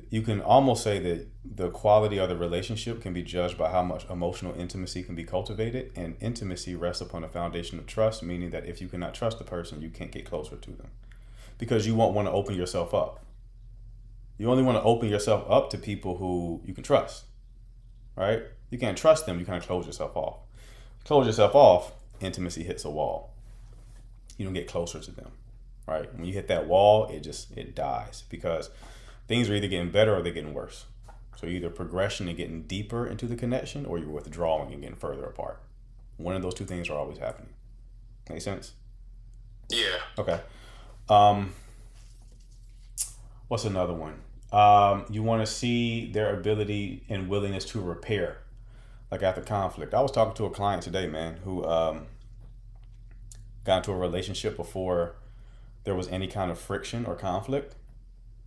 You can almost say that the quality of the relationship can be judged by how much emotional intimacy can be cultivated, and intimacy rests upon a foundation of trust, meaning that if you cannot trust the person, you can't get closer to them because you won't want to open yourself up. You only want to open yourself up to people who you can trust, right? You can't trust them, you kind of close yourself off. Close yourself off, intimacy hits a wall. You don't get closer to them, right? When you hit that wall, it dies because things are either getting better or they're getting worse. So either progression and getting deeper into the connection, or you're withdrawing and getting further apart. One of those two things are always happening. Make sense? Yeah. Okay. Um, what's another one? You want to see their ability and willingness to repair, like after conflict. I was talking to a client today, man, who got into a relationship before there was any kind of friction or conflict,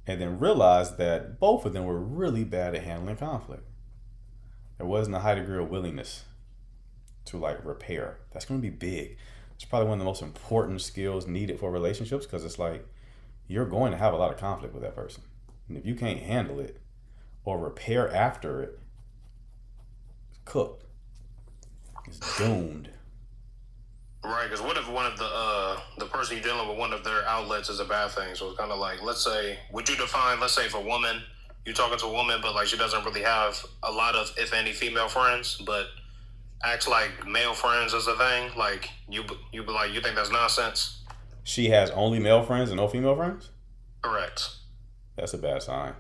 and then realized that both of them were really bad at handling conflict. There wasn't a high degree of willingness to like repair. That's going to be big. It's probably one of the most important skills needed for relationships because it's like you're going to have a lot of conflict with that person. And if you can't handle it or repair after it, it's cooked. It's doomed. Right, because what if one of the person you're dealing with, one of their outlets is a bad thing? So it's kind of like, let's say, would you define, let's say, if a woman, you're talking to a woman, but like she doesn't really have a lot of, if any, female friends, but acts like male friends is a thing. Like you be like, you think that's nonsense? She has only male friends and no female friends? Correct. That's a bad sign.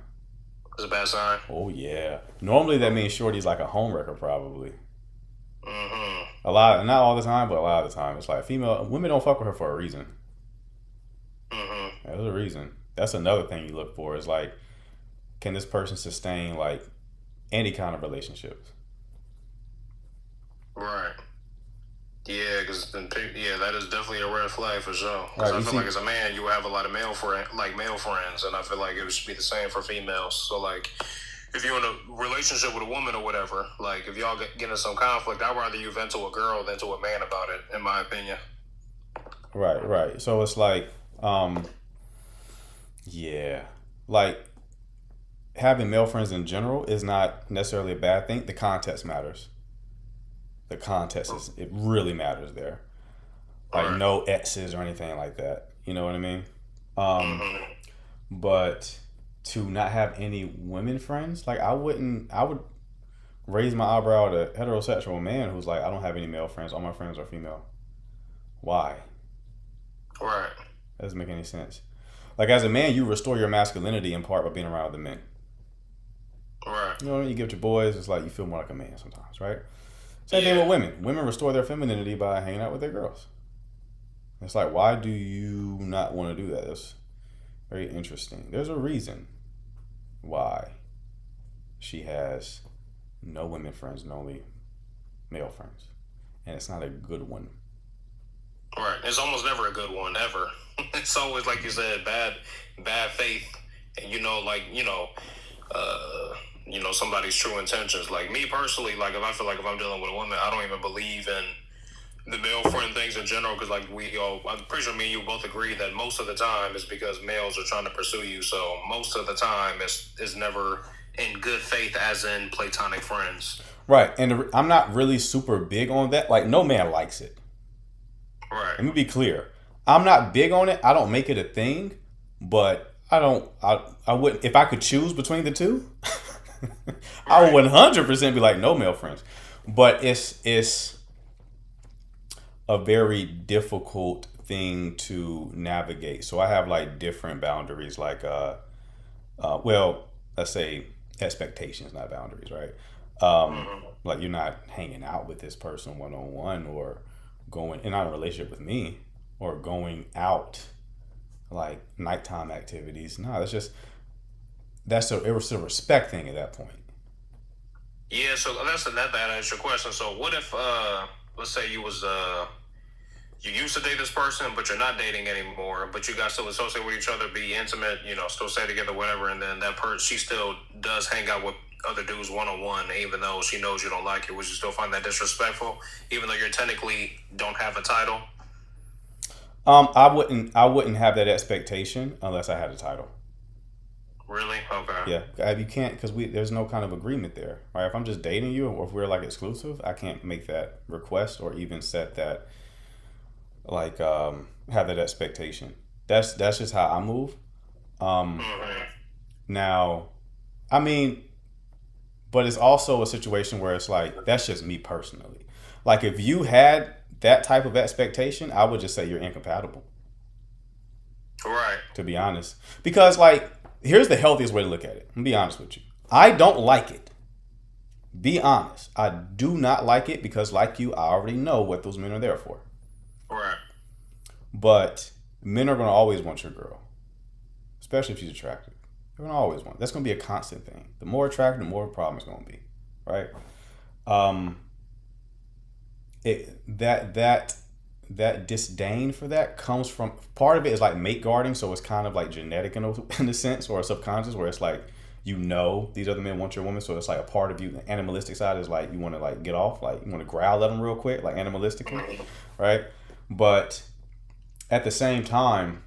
It's a bad sign. Oh, yeah. Normally that means Shorty's like a homewrecker, probably. Mm-hmm. A lot, not all the time, but a lot of the time. It's like female, women don't fuck with her for a reason. Mm-hmm. There's a reason. That's another thing you look for is like, can this person sustain like any kind of relationships? Right. Yeah, because yeah, that is definitely a red flag for sure. Because Right. I You feel like see, as a man, you have a lot of male friends, and I feel like it should be the same for females. So like, if you're in a relationship with a woman or whatever, like if y'all get into some conflict, I'd rather you vent to a girl than to a man about it, in my opinion. right, right. So it's like, um, yeah, like having male friends in general is not necessarily a bad thing. The context matters. The context is it really matters there. Like Right. no exes or anything like that. You know what I mean? Um, Mm-hmm. but to not have any women friends, like I wouldn't. I would raise my eyebrow at a heterosexual man who's like, I don't have any male friends. All my friends are female. Why? Right. That doesn't make any sense. Like as a man, you restore your masculinity in part by being around the men. Right. You know what I mean? You give it to boys, it's like you feel more like a man sometimes, right? Same thing Yeah. with women. Women restore their femininity by hanging out with their girls. It's like, why do you not want to do that? That's very interesting. There's a reason why she has no women friends and only male friends. And it's not a good one. Right. It's almost never a good one ever. It's always like you said, bad faith, and uh, somebody's true intentions. Like me personally, like if I feel like if I'm dealing with a woman, I don't even believe in the male friend things in general because like I'm pretty sure me and you both agree that most of the time it's because males are trying to pursue you. So most of the time it's never in good faith, as in platonic friends. Right. And I'm not really super big on that. Like, no man likes it. Right. Let me be clear. I'm not big on it. I don't make it a thing, but I wouldn't if I could choose between the two. I would Right. 100% be like no male friends. But it's a very difficult thing to navigate. So I have like different boundaries like well, let's say expectations, not boundaries, right? Mm-hmm. Like you're not hanging out with this person one on one or going and not in a relationship with me or going out like nighttime activities. No, it's a respect thing at that point. Yeah. So that answers your question. So what if let's say you used to date this person, but you're not dating anymore, but you guys still associate with each other, be intimate, still stay together, whatever, and then that person, she still does hang out with other dudes one on one, even though she knows you don't like it. Would you still find that disrespectful, even though you technically don't have a title? I wouldn't have that expectation unless I had a title. Really? Okay. You can't, because there's no kind of agreement there, right? If I'm just dating you, or if we're like exclusive, I can't make that request or even set that, like, have that expectation. That's just how I move. Now, I mean, but it's also a situation where it's like, that's just me personally. Like, if you had that type of expectation, I would just say you're incompatible. Right. To be honest. Because, like, here's the healthiest way to look at it. I'm gonna be honest with you. I don't like it. Be honest. I do not like it because, like you, I already know what those men are there for. Right. But men are gonna always want your girl. Especially if she's attractive. They're gonna always want. That's gonna be a constant thing. The more attractive, the more problem it's gonna be. Right? That disdain for that comes from, part of it is like mate guarding, so it's kind of like genetic in a sense, or subconscious, where it's like, you know, these other men want your woman, so it's like a part of you. The animalistic side is like, you want to like get off, like you want to growl at them real quick, like animalistically, right? But at the same time,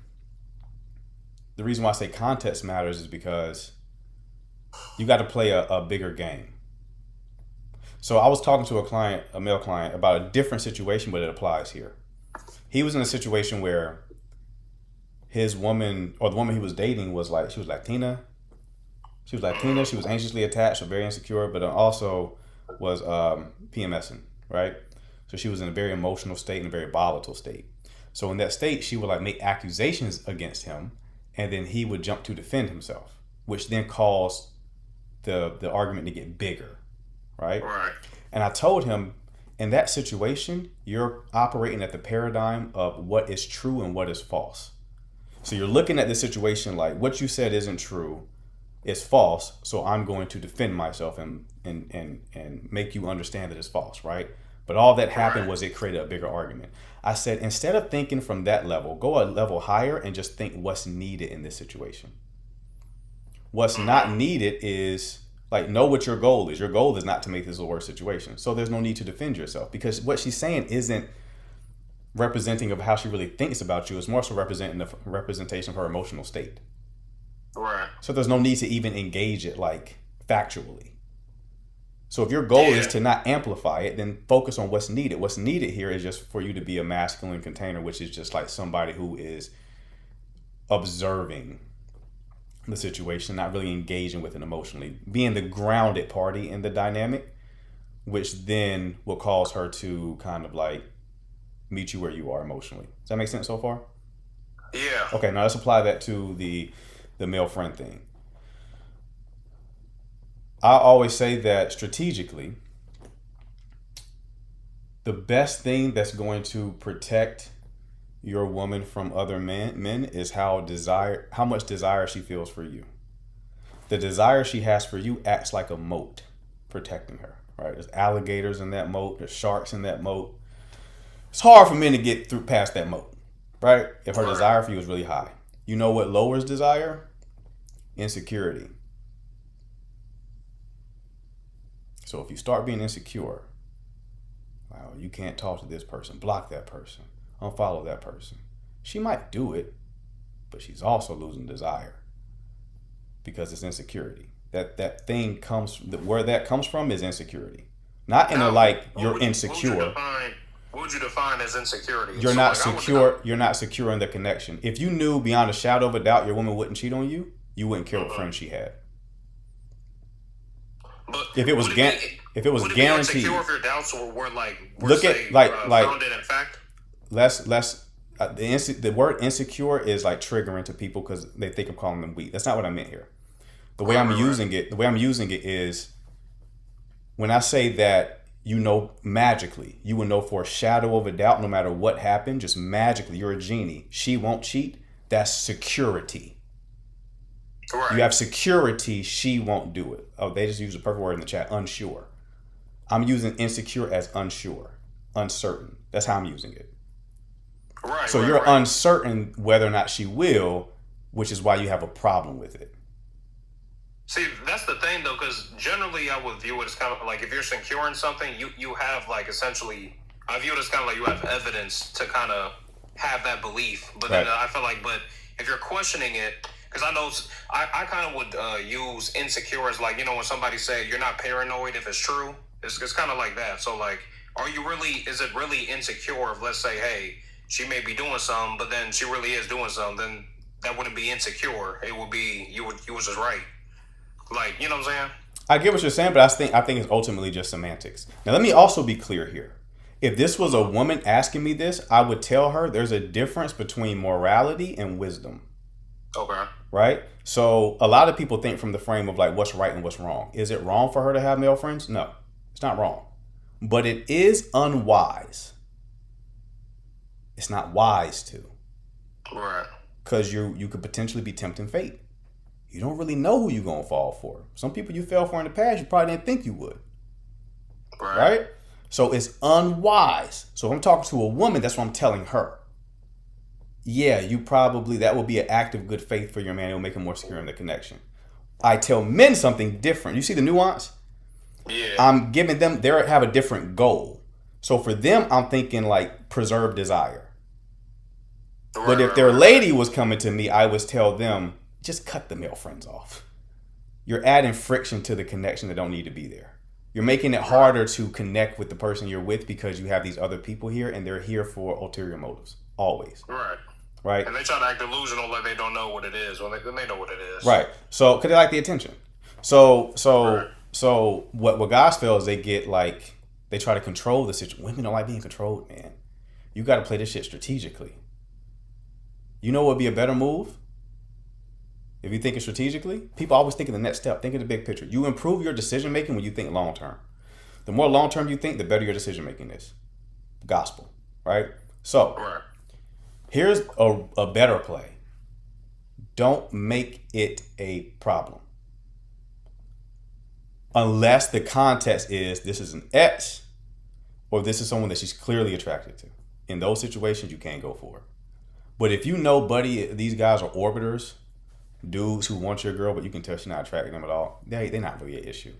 the reason why I say context matters is because you got to play a bigger game. So I was talking to a male client, about a different situation, but it applies here. He was in a situation where his woman, or the woman he was dating, was like, she was Latina. She was anxiously attached, so very insecure, but also was PMSing, right? So she was in a very emotional state and a very volatile state. So in that state, she would like make accusations against him, and then he would jump to defend himself, which then caused the argument to get bigger, right? Right. And I told him, in that situation, you're operating at the paradigm of what is true and what is false. So you're looking at the situation like, what you said isn't true, it's false, so I'm going to defend myself and make you understand that it's false, right? But all that happened was it created a bigger argument. I said, instead of thinking from that level, go a level higher and just think what's needed in this situation. What's not needed is, like, know what your goal is. Your goal is not to make this a worse situation. So there's no need to defend yourself, because what she's saying isn't representing of how she really thinks about you. It's more so representing the representation of her emotional state. Right. So there's no need to even engage it like factually. So if your goal is to not amplify it, then focus on what's needed. What's needed here is just for you to be a masculine container, which is just like somebody who is observing the situation, not really engaging with it emotionally, being the grounded party in the dynamic, which then will cause her to kind of like meet you where you are emotionally. Does that make sense so far? Yeah. Okay, now let's apply that to the male friend thing. I always say that strategically, the best thing that's going to protect your woman from other men is how much desire she feels for you. The desire she has for you acts like a moat protecting her, right? There's alligators in that moat, there's sharks in that moat. It's hard for men to get through past that moat, right? If her desire for you is really high. You know what lowers desire? Insecurity. So if you start being insecure, wow, you can't talk to this person, block that person, unfollow that person. She might do it, but she's also losing desire because it's insecurity. That thing where that comes from is insecurity. Not in a like you're insecure. What would you define as insecurity? You're not secure. You're not secure in the connection. If you knew beyond a shadow of a doubt your woman wouldn't cheat on you, you wouldn't care what friends she had. But if it was guaranteed, insecure if your doubts were founded in fact. The word insecure is like triggering to people because they think I'm calling them weak. That's not what I meant here. The way I'm using it is when I say that, you know, magically, you will know for a shadow of a doubt, no matter what happened, just magically, you're a genie. She won't cheat. That's security. Right. You have security, she won't do it. Oh, they just used a perfect word in the chat, unsure. I'm using insecure as unsure, uncertain. That's how I'm using it. Right. So you're uncertain whether or not she will, which is why you have a problem with it. See, that's the thing though, because generally I would view it as kind of like if you're secure in something, you have like essentially, I view it as kind of like you have evidence to kind of have that belief. But then I feel like, but if you're questioning it, because I know I kind of would use insecure as like, when somebody say you're not paranoid if it's true. It's kind of like that. So like, is it really insecure if, let's say, hey, she may be doing something, but then she really is doing something, then that wouldn't be insecure. It would be, you was just right. Like, you know what I'm saying? I get what you're saying, but I think it's ultimately just semantics. Now, let me also be clear here. If this was a woman asking me this, I would tell her there's a difference between morality and wisdom. Okay. Right? So a lot of people think from the frame of like what's right and what's wrong. Is it wrong for her to have male friends? No, it's not wrong. But it is unwise. It's not wise to. Right. Because you could potentially be tempting fate. You don't really know who you're going to fall for. Some people you fell for in the past, you probably didn't think you would. Right? So it's unwise. So if I'm talking to a woman, that's what I'm telling her. Yeah, that will be an act of good faith for your man. It'll make him more secure in the connection. I tell men something different. You see the nuance? Yeah. I'm giving them, they have a different goal. So for them, I'm thinking like preserve desire. But if their lady was coming to me, I would tell them, just cut the male friends off. You're adding friction to the connection that don't need to be there. You're making it harder to connect with the person you're with because you have these other people here and they're here for ulterior motives. Always. Right. And they try to act delusional like they don't know what it is when they know what it is. Right. So, because they like the attention. So what guys feel is they get like, they try to control the situation. Women don't like being controlled, man. You got to play this shit strategically. You know what would be a better move? If you think it strategically, people always think of the next step. Think of the big picture. You improve your decision making when you think long term. The more long term you think, the better your decision making is. Gospel, right? So, here's a better play. Don't make it a problem. Unless the context is this is an ex or this is someone that she's clearly attracted to. In those situations, you can't go for it. But if you know, buddy, these guys are orbiters, dudes who want your girl, but you can tell she's not attracting them at all, they're not really an issue.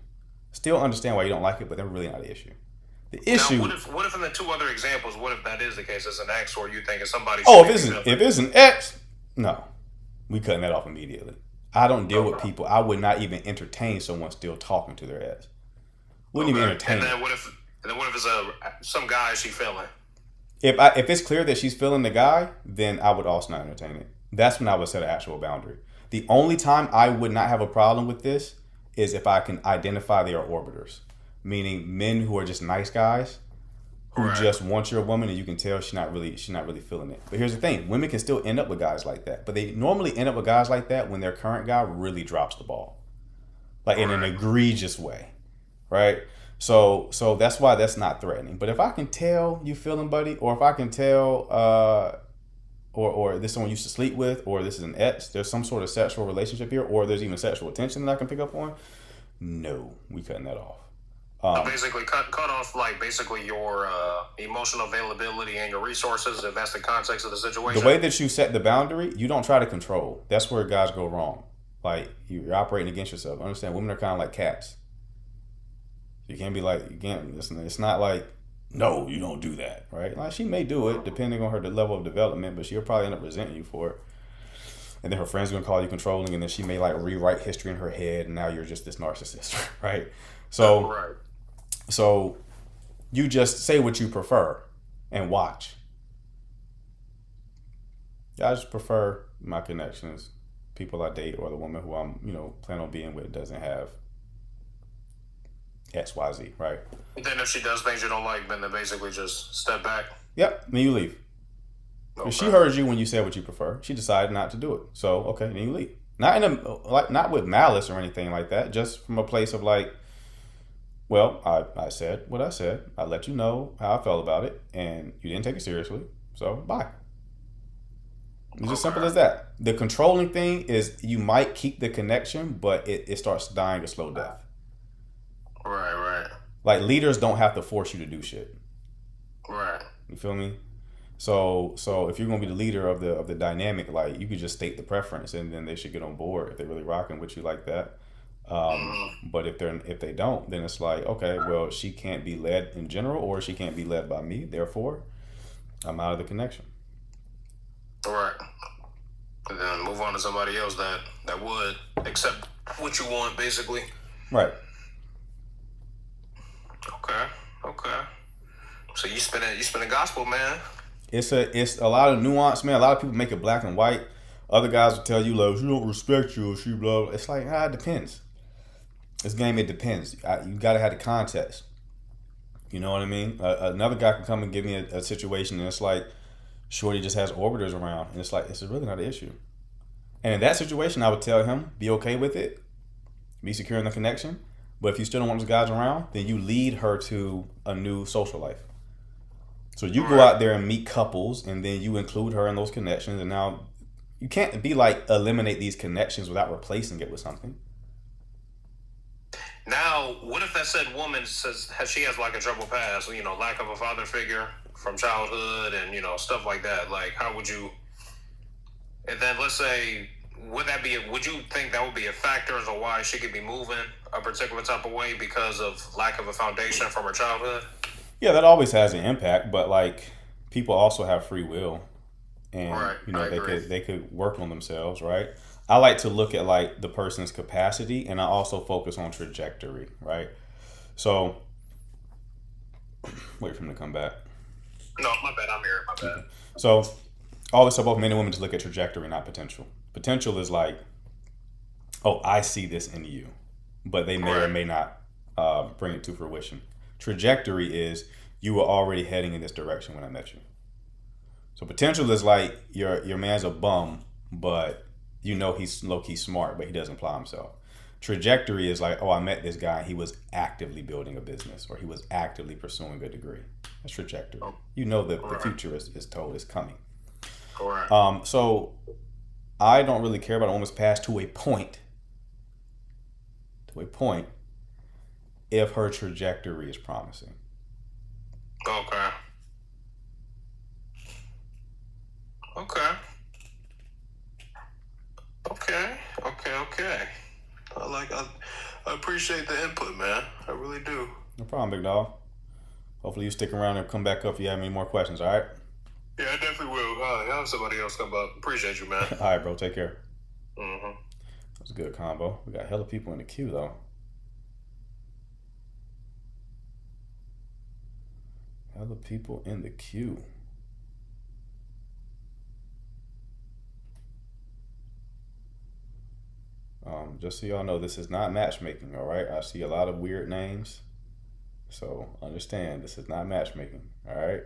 Still understand why you don't like it, but they're really not an issue. The issue. Now, what if in the two other examples, what if that is the case? It's an ex, or you think it's somebody? If it's an ex, no, we cutting that off immediately. I don't deal with people. I would not even entertain someone still talking to their ex. Wouldn't even entertain. And then what if it's some guy she feeling? If it's clear that she's feeling the guy, then I would also not entertain it. That's when I would set an actual boundary. The only time I would not have a problem with this is if I can identify they are orbiters, meaning men who are just nice guys who just want your woman and you can tell she's not really feeling it. But here's the thing: women can still end up with guys like that, but they normally end up with guys like that when their current guy really drops the ball, like in an egregious way, right? So that's why that's not threatening. But if I can tell you feeling, buddy, or if I can tell, or this is someone you used to sleep with, or this is an ex, there's some sort of sexual relationship here, or there's even sexual attention that I can pick up on, no, we cutting that off. So basically, cut off like basically your emotional availability and your resources, if that's the context of the situation. The way that you set the boundary, you don't try to control. That's where guys go wrong. Like you're operating against yourself. Understand? Women are kind of like cats. You can't be like, again, it's not like, no, you don't do that, right? Like she may do it depending on her level of development, but she'll probably end up resenting you for it. And then her friends are going to call you controlling, and then she may like rewrite history in her head, and now you're just this narcissist, right? So you just say what you prefer and watch. I just prefer my connections, people I date, or the woman who I'm, plan on being with doesn't have XYZ, right? Then if she does things you don't like, then basically just step back. Yep, then you leave. Okay. If she heard you when you said what you prefer, she decided not to do it. So okay, then you leave. Not with malice or anything like that. Just from a place of like, well, I said what I said. I let you know how I felt about it, and you didn't take it seriously. So bye. It's as simple as that. The controlling thing is you might keep the connection, but it starts dying a slow death. Right. Like leaders don't have to force you to do shit. Right. You feel me? So if you're gonna be the leader of the dynamic, like you could just state the preference, and then they should get on board if they're really rocking with you like that. But if they don't, then it's like, okay, well, she can't be led in general, or she can't be led by me. Therefore, I'm out of the connection. Right. and then move on to somebody else that would accept what you want, basically. Right. Okay. So you spinning gospel, man. It's a lot of nuance, man. A lot of people make it black and white. Other guys will tell you, like, she don't respect you, or she blah, blah. It's like, it depends. This game, it depends. You got to have the context. You know what I mean? Another guy can come and give me a situation, and it's like, Shorty just has orbiters around, and it's like, it's really not an issue. And in that situation, I would tell him, be okay with it, be secure in the connection. But if you still don't want those guys around, then you lead her to a new social life. So you go out there and meet couples, and then you include her in those connections, and now you can't be like eliminate these connections without replacing it with something. Now, what if that said woman says she has like a troubled past, lack of a father figure from childhood and stuff like that? Like, how would you? And then let's say, would you think that would be a factor as to why she could be moving a particular type of way because of lack of a foundation from her childhood? Yeah, that always has an impact, but like people also have free will, and they could work on themselves, right? I like to look at like the person's capacity, and I also focus on trajectory, right? So, wait for him to come back. No, my bad. I'm here. My bad. So, always tell both men and women to look at trajectory, not potential. Potential is like, oh, I see this in you, but they may or may not bring it to fruition. Trajectory is you were already heading in this direction when I met you. So potential is like your man's a bum, but he's low-key smart, but he doesn't apply himself. Trajectory is like, oh, I met this guy, he was actively building a business, or he was actively pursuing a degree. That's trajectory. The future is coming. Correct. So I don't really care about a woman's past to a point. If her trajectory is promising. Okay. I appreciate the input, man. I really do. No problem, big dog. Hopefully you stick around and come back up if you have any more questions, all right? Yeah, I definitely will. I'll have somebody else come up. Appreciate you, man. All right, bro. Take care. Mm-hmm. That was a good combo. We got hella people in the queue, though. Hella people in the queue. Just so y'all know, this is not matchmaking, all right? I see a lot of weird names. So understand, this is not matchmaking, all right?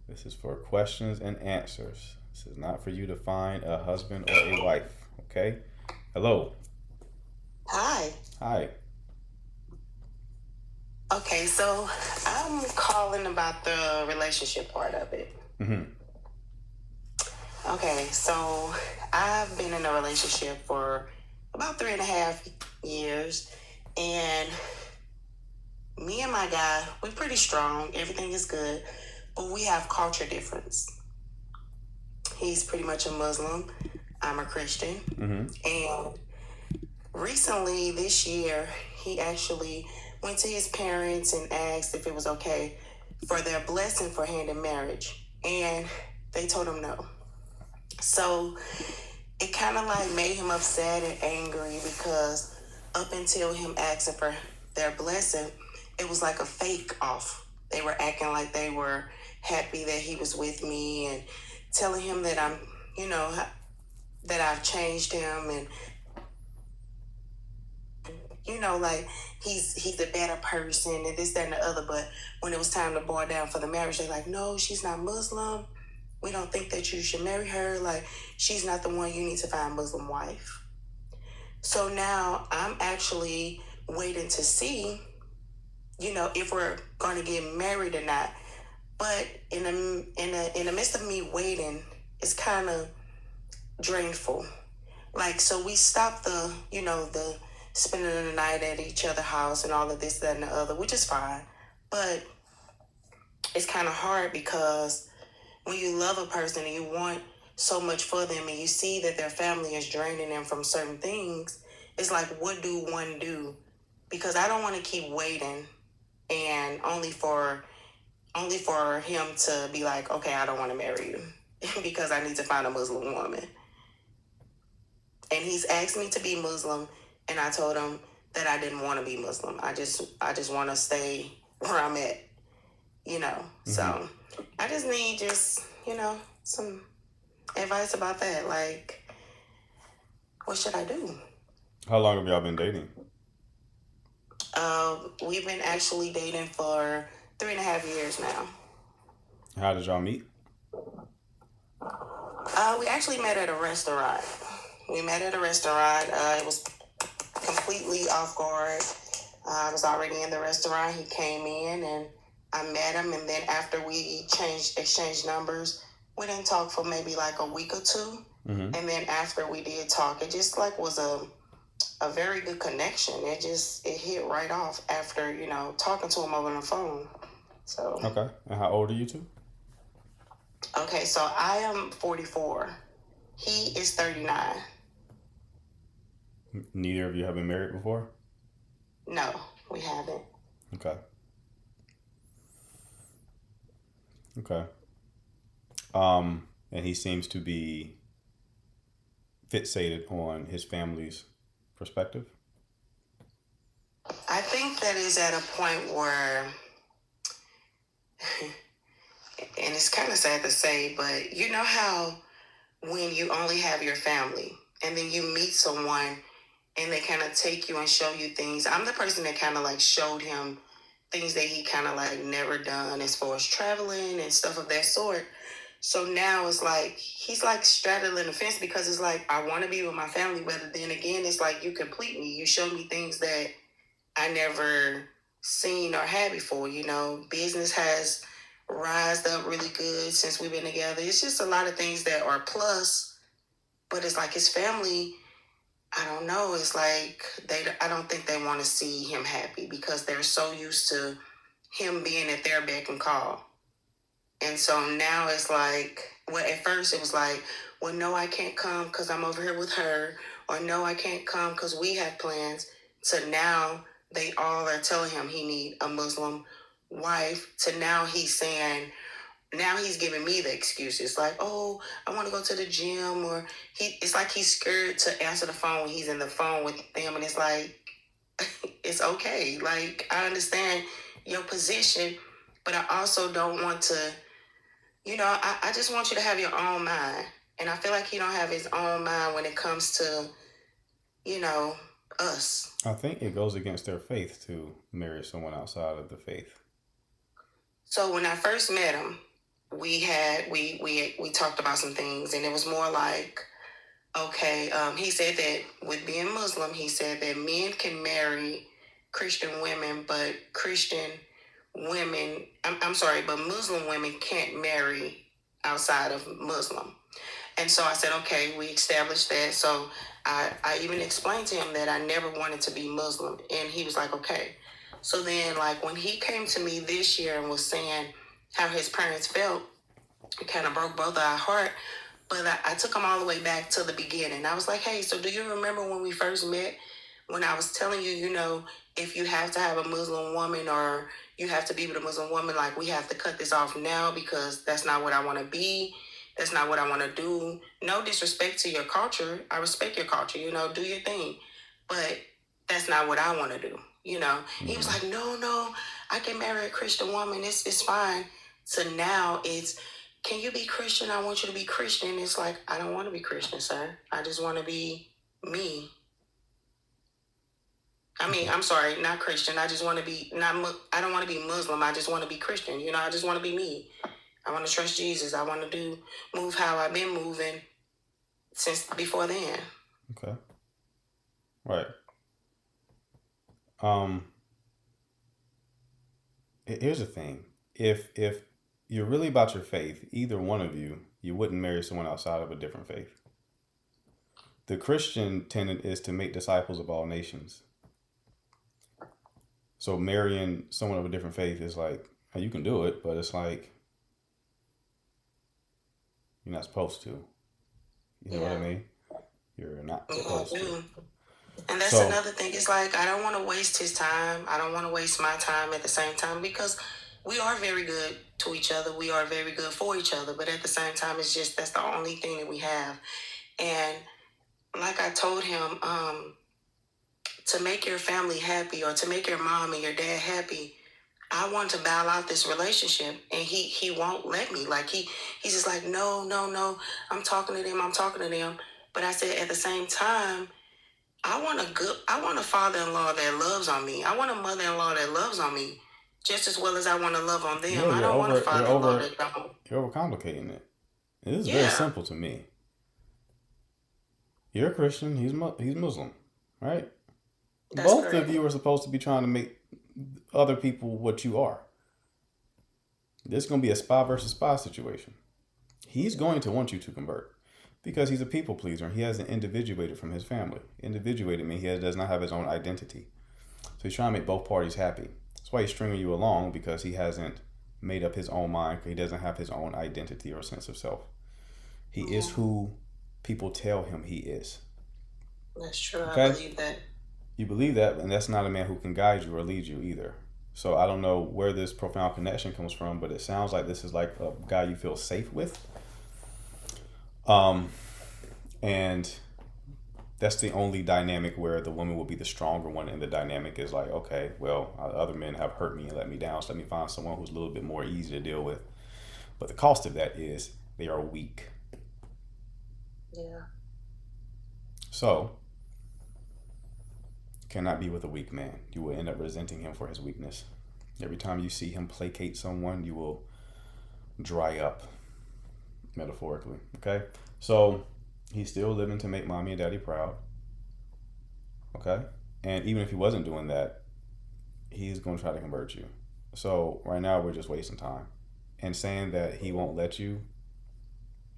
This is for questions and answers. This is not for you to find a husband or a wife, okay? Hello. Hi. Okay, so I'm calling about the relationship part of it. Mm-hmm. Okay, so I've been in a relationship for about 3.5 years, and me and my guy, we're pretty strong. Everything is good, but we have culture difference. He's pretty much a Muslim. I'm a Christian. Mm-hmm. And recently, this year, he actually went to his parents and asked if it was okay for their blessing for hand in marriage. And they told him no. So it kind of like made him upset and angry because up until him asking for their blessing, it was like a fake off. They were acting like they were happy that he was with me and telling him that I'm, that I've changed him and, like he's a better person and this, that, and the other. But when it was time to boil down for the marriage, they're like, no, she's not Muslim. We don't think that you should marry her. Like, she's not the one. You need to find a Muslim wife. So now I'm actually waiting to see, if we're going to get married or not. But in the midst of me waiting, it's kind of drainful. Like, so we stopped the spending the night at each other's house and all of this, that, and the other, which is fine. But it's kind of hard because when you love a person and you want so much for them and you see that their family is draining them from certain things, it's like, what do one do? Because I don't want to keep waiting and only for him to be like, okay, I don't want to marry you because I need to find a Muslim woman. and he's asked me to be Muslim, and I told him that I didn't want to be Muslim. I just want to stay where I'm at, you know. Mm-hmm. So I just need some advice about that. Like, what should I do? How long have y'all been dating? We've been actually dating for 3.5 years now. How did y'all meet? We actually met at a restaurant. It was completely off guard. I was already in the restaurant. He came in and I met him. And then after we exchanged numbers, we didn't talk for maybe like a week or two. Mm-hmm. And then after we did talk, it just like was a very good connection. It hit right off after, talking to him over the phone. So. Okay. And how old are you two? Okay, so I am 44. He is 39. Neither of you have been married before? No, we haven't. Okay. And he seems to be fixated on his family's perspective? I think that is at a point where, and it's kind of sad to say, but you know how when you only have your family and then you meet someone and they kind of take you and show you things. I'm the person that kind of like showed him things that he kind of like never done as far as traveling and stuff of that sort. So now it's like, he's like straddling the fence because it's like, I want to be with my family, but then again, it's like, you complete me. You show me things that I never seen or had before. Business has rised up really good since we've been together. It's just a lot of things that are plus, but it's like his family, I don't know. It's like I don't think they want to see him happy because they're so used to him being at their beck and call. And so now it's like, well, at first it was like, well, no, I can't come because I'm over here with her, or no, I can't come because we have plans. So now they all are telling him he need a Muslim wife. To now he's saying, now he's giving me the excuses like, oh, I want to go to the gym, or it's like he's scared to answer the phone when he's in the phone with them. And it's like, it's okay. Like, I understand your position, but I also don't want to, I just want you to have your own mind. And I feel like he don't have his own mind when it comes to, us. I think it goes against their faith to marry someone outside of the faith. So when I first met him, we talked about some things, and it was more like, okay, he said that with being Muslim, he said that men can marry Christian women, but but Muslim women can't marry outside of Muslim. And so I said, okay, we established that. So I even explained to him that I never wanted to be Muslim. And he was like, okay. So then, like, when he came to me this year and was saying how his parents felt, it kind of broke both our heart. But I took him all the way back to the beginning. I was like, hey, so do you remember when we first met? When I was telling you, if you have to have a Muslim woman or you have to be with a Muslim woman, like, we have to cut this off now because that's not what I want to be. That's not what I want to do. No disrespect to your culture. I respect your culture, do your thing. But that's not what I want to do, Mm-hmm. He was like, no, I can marry a Christian woman. It's fine. So now it's, can you be Christian? I want you to be Christian. It's like, I don't want to be Christian, sir. I just want to be me. I mean, I'm sorry, not Christian. I just want to be, I don't want to be Muslim. I just want to be Christian. I just want to be me. I want to trust Jesus. I want to move how I've been moving since before then. Okay. Right. Here's the thing. If you're really about your faith, either one of you wouldn't marry someone outside of a different faith. The Christian tenet is to make disciples of all nations. So marrying someone of a different faith is like, you can do it, but it's like, you're not supposed to. You know what I mean? You're not supposed to. And that's another thing. It's like, I don't want to waste his time. I don't want to waste my time at the same time, because we are very good to each other. We are very good for each other. But at the same time, it's just, that's the only thing that we have. And like I told him, to make your family happy or to make your mom and your dad happy, I want to bow out this relationship, and he won't let me. Like he's just like, no, no, no. I'm talking to them. I'm talking to them. But I said at the same time, I want a father-in-law that loves on me. I want a mother-in-law that loves on me just as well as I want to love on them. Yeah, I don't want a father-in-law that don't. you're overcomplicating it. It is very Yeah, simple to me. You're a Christian. He's Muslim, right? that's Both of correct. you are supposed to be trying to make other people what you are. This is going to be a spy versus spy situation. He's going to want you to convert because he's a people pleaser. He hasn't individuated from his family. Individuated means he does not have his own identity. So he's trying to make both parties happy. That's why he's stringing you along, because he hasn't made up his own mind. He doesn't have his own identity or sense of self. He is who people tell him he is. That's true. I Okay? believe that. You believe that, and that's not a man who can guide you or lead you either. So I don't know where this profound connection comes from, but it sounds like this is like a guy you feel safe with. And that's the only dynamic where the woman will be the stronger one, and the dynamic is like, okay, well, other men have hurt me and let me down, so let me find someone who's a little bit more easy to deal with. But the cost of that is they are weak. Yeah. So cannot be with a weak man. You will end up resenting him for his weakness. Every time you see him placate someone, you will dry up, metaphorically. Okay? So he's still living to make mommy and daddy proud. Okay? And even if he wasn't doing that, he's going to try to convert you. So right now we're just wasting time. And saying that he won't let you,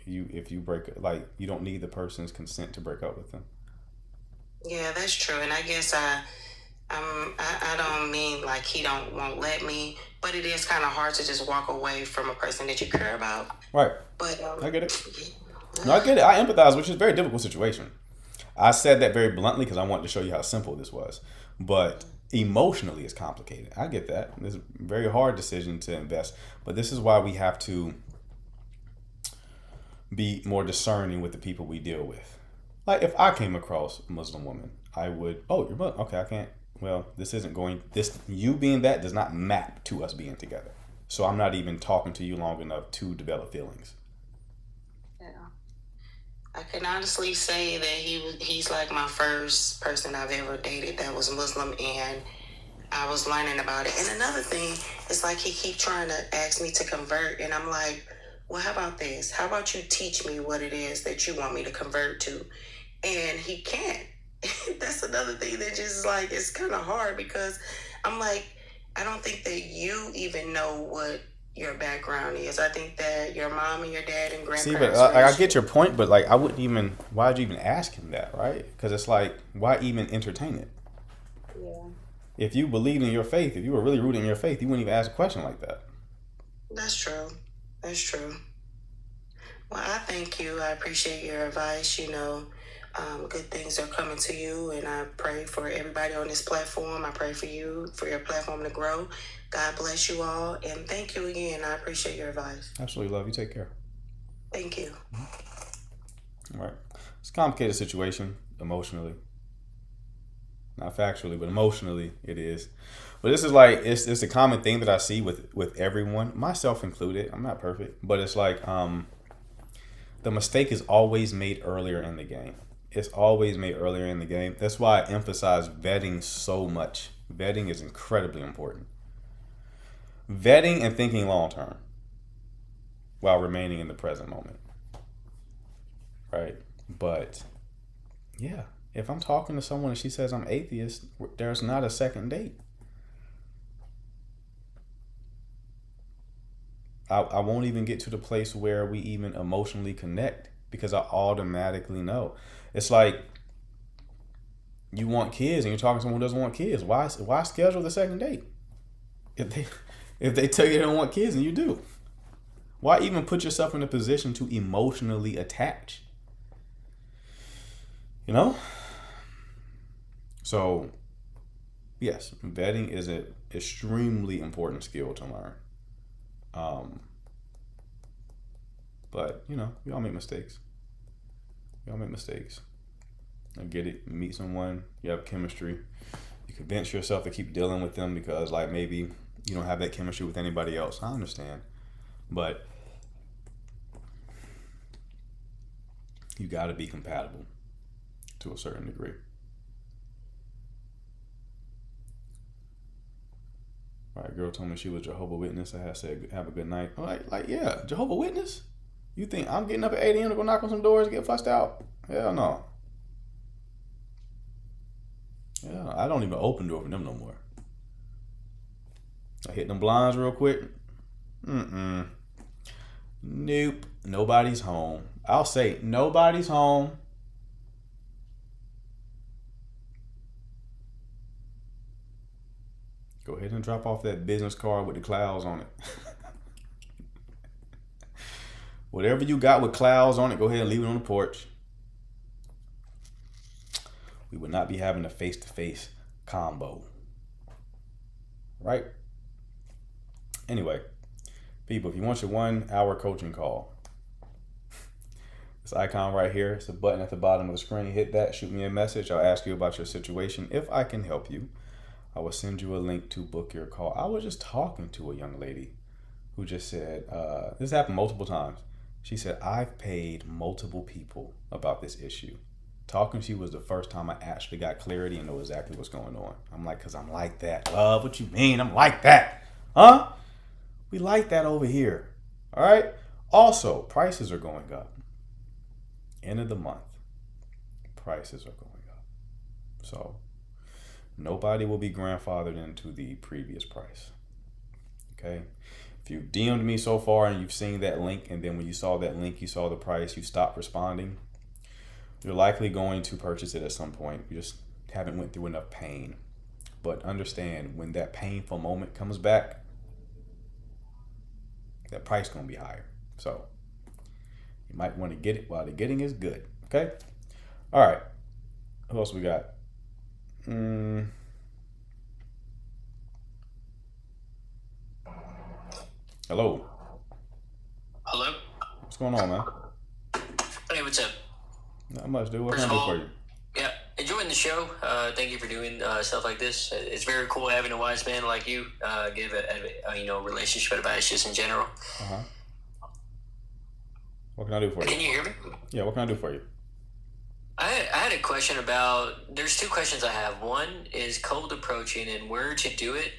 if you break, like, you don't need the person's consent to break up with them. Yeah, that's true. And I guess I don't mean like he won't let me, but it is kind of hard to just walk away from a person that you care about. Right. But I get it. No, I get it. I empathize, which is a very difficult situation. I said that very bluntly because I wanted to show you how simple this was. But emotionally, it's complicated. I get that. It's a very hard decision to invest. But this is why we have to be more discerning with the people we deal with. Like, if I came across a Muslim woman, I would, oh, you're Muslim. Okay, I can't. Well, you being that does not map to us being together. So I'm not even talking to you long enough to develop feelings. yeah, I can honestly say that he's like my first person I've ever dated that was Muslim, and I was learning about it. And another thing is like he keep trying to ask me to convert, and I'm like, well, how about this? How about you teach me what it is that you want me to convert to? And he can't. That's another thing that just like it's kind of hard because I'm like, I don't think that you even know what your background is. I think that your mom and your dad and See, but grandparents. I get your point, but like, I wouldn't even, why'd you even ask him that, right? Because it's like, why even entertain it? Yeah, If you believed in your faith, if you were really rooting in your faith, you wouldn't even ask a question like that. that's true. That's true. Well, I thank you. I appreciate your advice. Good things are coming to you, and I pray for everybody on this platform. I pray for you, for your platform to grow. God bless you all, and thank you again. I appreciate your advice. Absolutely, love you. Take care. Thank you. All right. It's a complicated situation emotionally. Not factually, but emotionally it is. But this is like, it's a common thing that I see with everyone, myself included. I'm not perfect, but it's like the mistake is always made earlier in the game. It's always made earlier in the game. That's why I emphasize vetting so much. Vetting is incredibly important. Vetting and thinking long term while remaining in the present moment. Right? But yeah, if I'm talking to someone and she says I'm atheist, there's not a second date. I won't even get to the place where we even emotionally connect because I automatically know. It's like you want kids and you're talking to someone who doesn't want kids. Why schedule the second date? If they tell you they don't want kids and you do. Why even put yourself in a position to emotionally attach? You know? So, yes, vetting is an extremely important skill to learn. But, we all make mistakes. We all make mistakes. I get it. You meet someone, you have chemistry. You convince yourself to keep dealing with them because, like, maybe you don't have that chemistry with anybody else. I understand. But you got to be compatible to a certain degree. All right, girl told me she was Jehovah's Witness. I had said, have a good night. I'm like, yeah, Jehovah's Witness? You think I'm getting up at 8 a.m. to go knock on some doors and get fussed out? Hell no. Yeah, I don't even open door for them no more. I hit them blinds real quick. Nope. Nobody's home. I'll say nobody's home. Go ahead and drop off that business card with the clouds on it. Whatever you got with clouds on it, go ahead and leave it on the porch. We would not be having a face-to-face combo. Right? Anyway, people, if you want your 1 hour coaching call, this icon right here, it's a button at the bottom of the screen. Hit that, shoot me a message. I'll ask you about your situation. If I can help you, I will send you a link to book your call. I was just talking to a young lady who just said, this happened multiple times. She said, I've paid multiple people about this issue. Talking to you was the first time I actually got clarity and know exactly what's going on. I'm like, because I'm like that. Love, what you mean? I'm like that. Huh? We like that over here. All right? Also, prices are going up. End of the month, prices are going up. So, nobody will be grandfathered into the previous price. Okay? If you've DM'd me so far and you've seen that link, and then when you saw that link, you saw the price, you stopped responding, you're likely going to purchase it at some point. You just haven't went through enough pain. But understand, when that painful moment comes back, that price is going to be higher. So you might want to get it while the getting is good. Okay? All right. Who else we got? Hello. Hello? What's going on, man? Hey, what's up? Not much, dude. What First can I of do all, for you? yeah, enjoying the show. Thank you for doing stuff like this. It's very cool having a wise man like you give relationship advice just in general. Uh-huh. What can I do for you? Can you hear me? Yeah, what can I do for you? I had a question about. There's 2 questions I have. One is cold approaching and where to do it,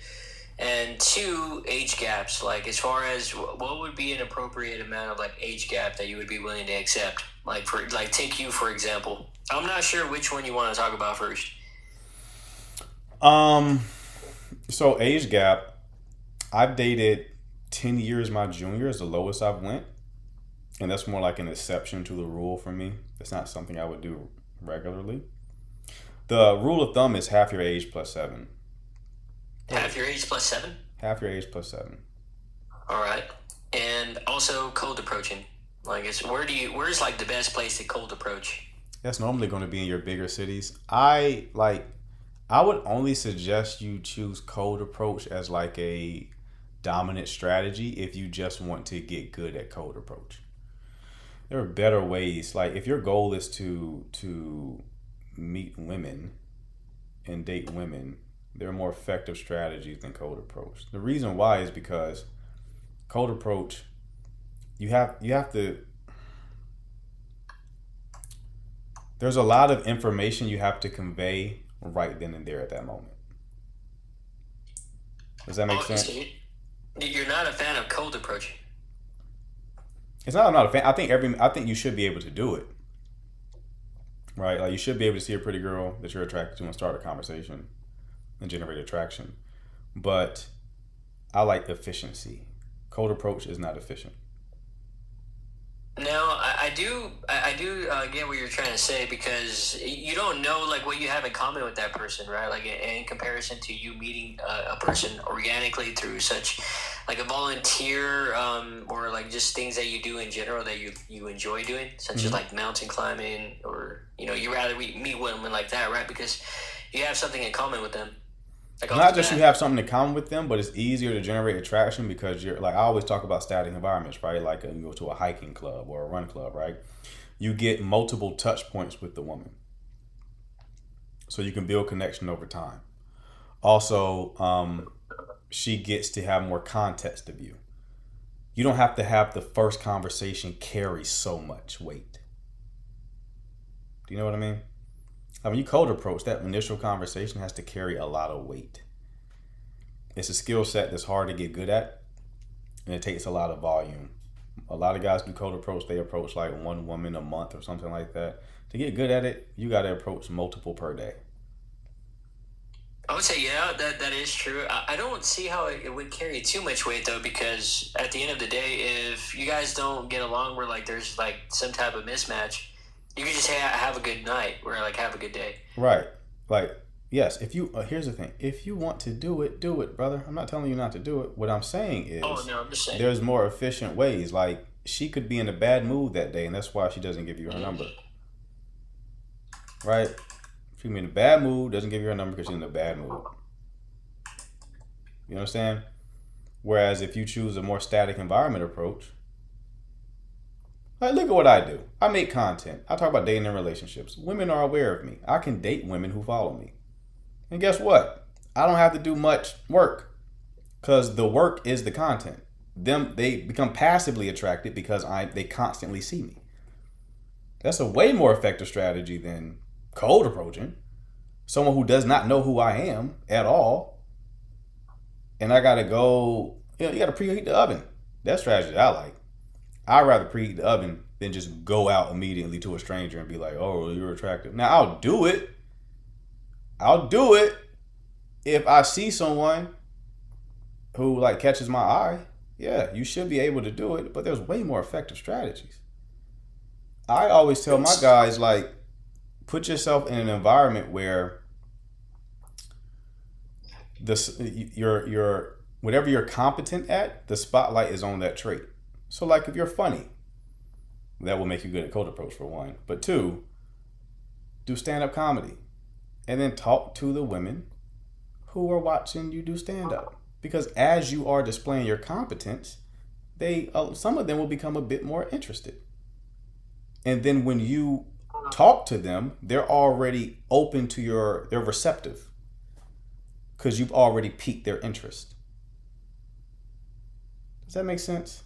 and 2, age gaps. Like, as far as what would be an appropriate amount of like age gap that you would be willing to accept. Take you for example. I'm not sure which one you want to talk about first. So age gap, I've dated 10 years my junior is the lowest I've went. And that's more like an exception to the rule for me. It's not something I would do regularly. The rule of thumb is half your age plus 7. Half your age plus 7? Half your age plus 7. All right. And also cold approaching. Like, where's like the best place to cold approach? That's normally going to be in your bigger cities. I would only suggest you choose cold approach as like a dominant strategy if you just want to get good at cold approach. There are better ways. Like, if your goal is to meet women and date women, there are more effective strategies than cold approach. The reason why is because cold approach, you have to, there's a lot of information you have to convey right then and there at that moment. Does that make sense? So you're not a fan of cold approaching? It's not. I'm not a fan. I think you should be able to do it, right? Like, you should be able to see a pretty girl that you're attracted to and start a conversation and generate attraction. But I like efficiency. Cold approach is not efficient. No, I do get what you're trying to say, because you don't know like what you have in common with that person, right? Like, in comparison to you meeting a person organically through such like a volunteer or like just things that you do in general that you enjoy doing, such as like mountain climbing, or you rather meet women like that, right? Because you have something in common with them. Like, not just you have something in common with them, but it's easier to generate attraction because you're like, I always talk about static environments, right? Like, you go to a hiking club or a run club, right? You get multiple touch points with the woman. so you can build connection over time. Also, she gets to have more context of you. You don't have to have the first conversation carry so much weight. Do you know what I mean? I mean, you cold approach, that initial conversation has to carry a lot of weight. It's a skill set that's hard to get good at, and it takes a lot of volume. A lot of guys do cold approach. They approach like one woman a month or something like that. To get good at it, you got to approach multiple per day. I would say, yeah, that is true. I don't see how it would carry too much weight, though, because at the end of the day, if you guys don't get along where, like, there's, like, some type of mismatch, you can just have a good night or, like, have a good day. Right. Like, yes, if you, here's the thing. If you want to do it, brother. I'm not telling you not to do it. What I'm saying is, Oh, no, I'm just saying. there's more efficient ways. Like, she could be in a bad mood that day, and that's why she doesn't give you her number. Right? She can be in a bad mood, doesn't give you her number because she's in a bad mood. You understand? Whereas if you choose a more static environment approach, like, look at what I do. I make content. I talk about dating and relationships. Women are aware of me. I can date women who follow me. And guess what? I don't have to do much work because the work is the content. They become passively attracted because they constantly see me. That's a way more effective strategy than cold approaching someone who does not know who I am at all, and I gotta go. You gotta preheat the oven. That strategy I like. I'd rather preheat the oven than just go out immediately to a stranger and be like, "Oh, you're attractive." Now I'll do it. If I see someone who like catches my eye. Yeah, you should be able to do it, but there's way more effective strategies. I always tell my guys, like, put yourself in an environment where your whatever you're competent at, the spotlight is on that trait. So, like, if you're funny, that will make you good at cold approach, for one. But two, do stand-up comedy, and then talk to the women who are watching you do stand-up. Because as you are displaying your competence, some of them will become a bit more interested. And then when you talk to them, they're already open to they're receptive because you've already piqued their interest. Does that make sense?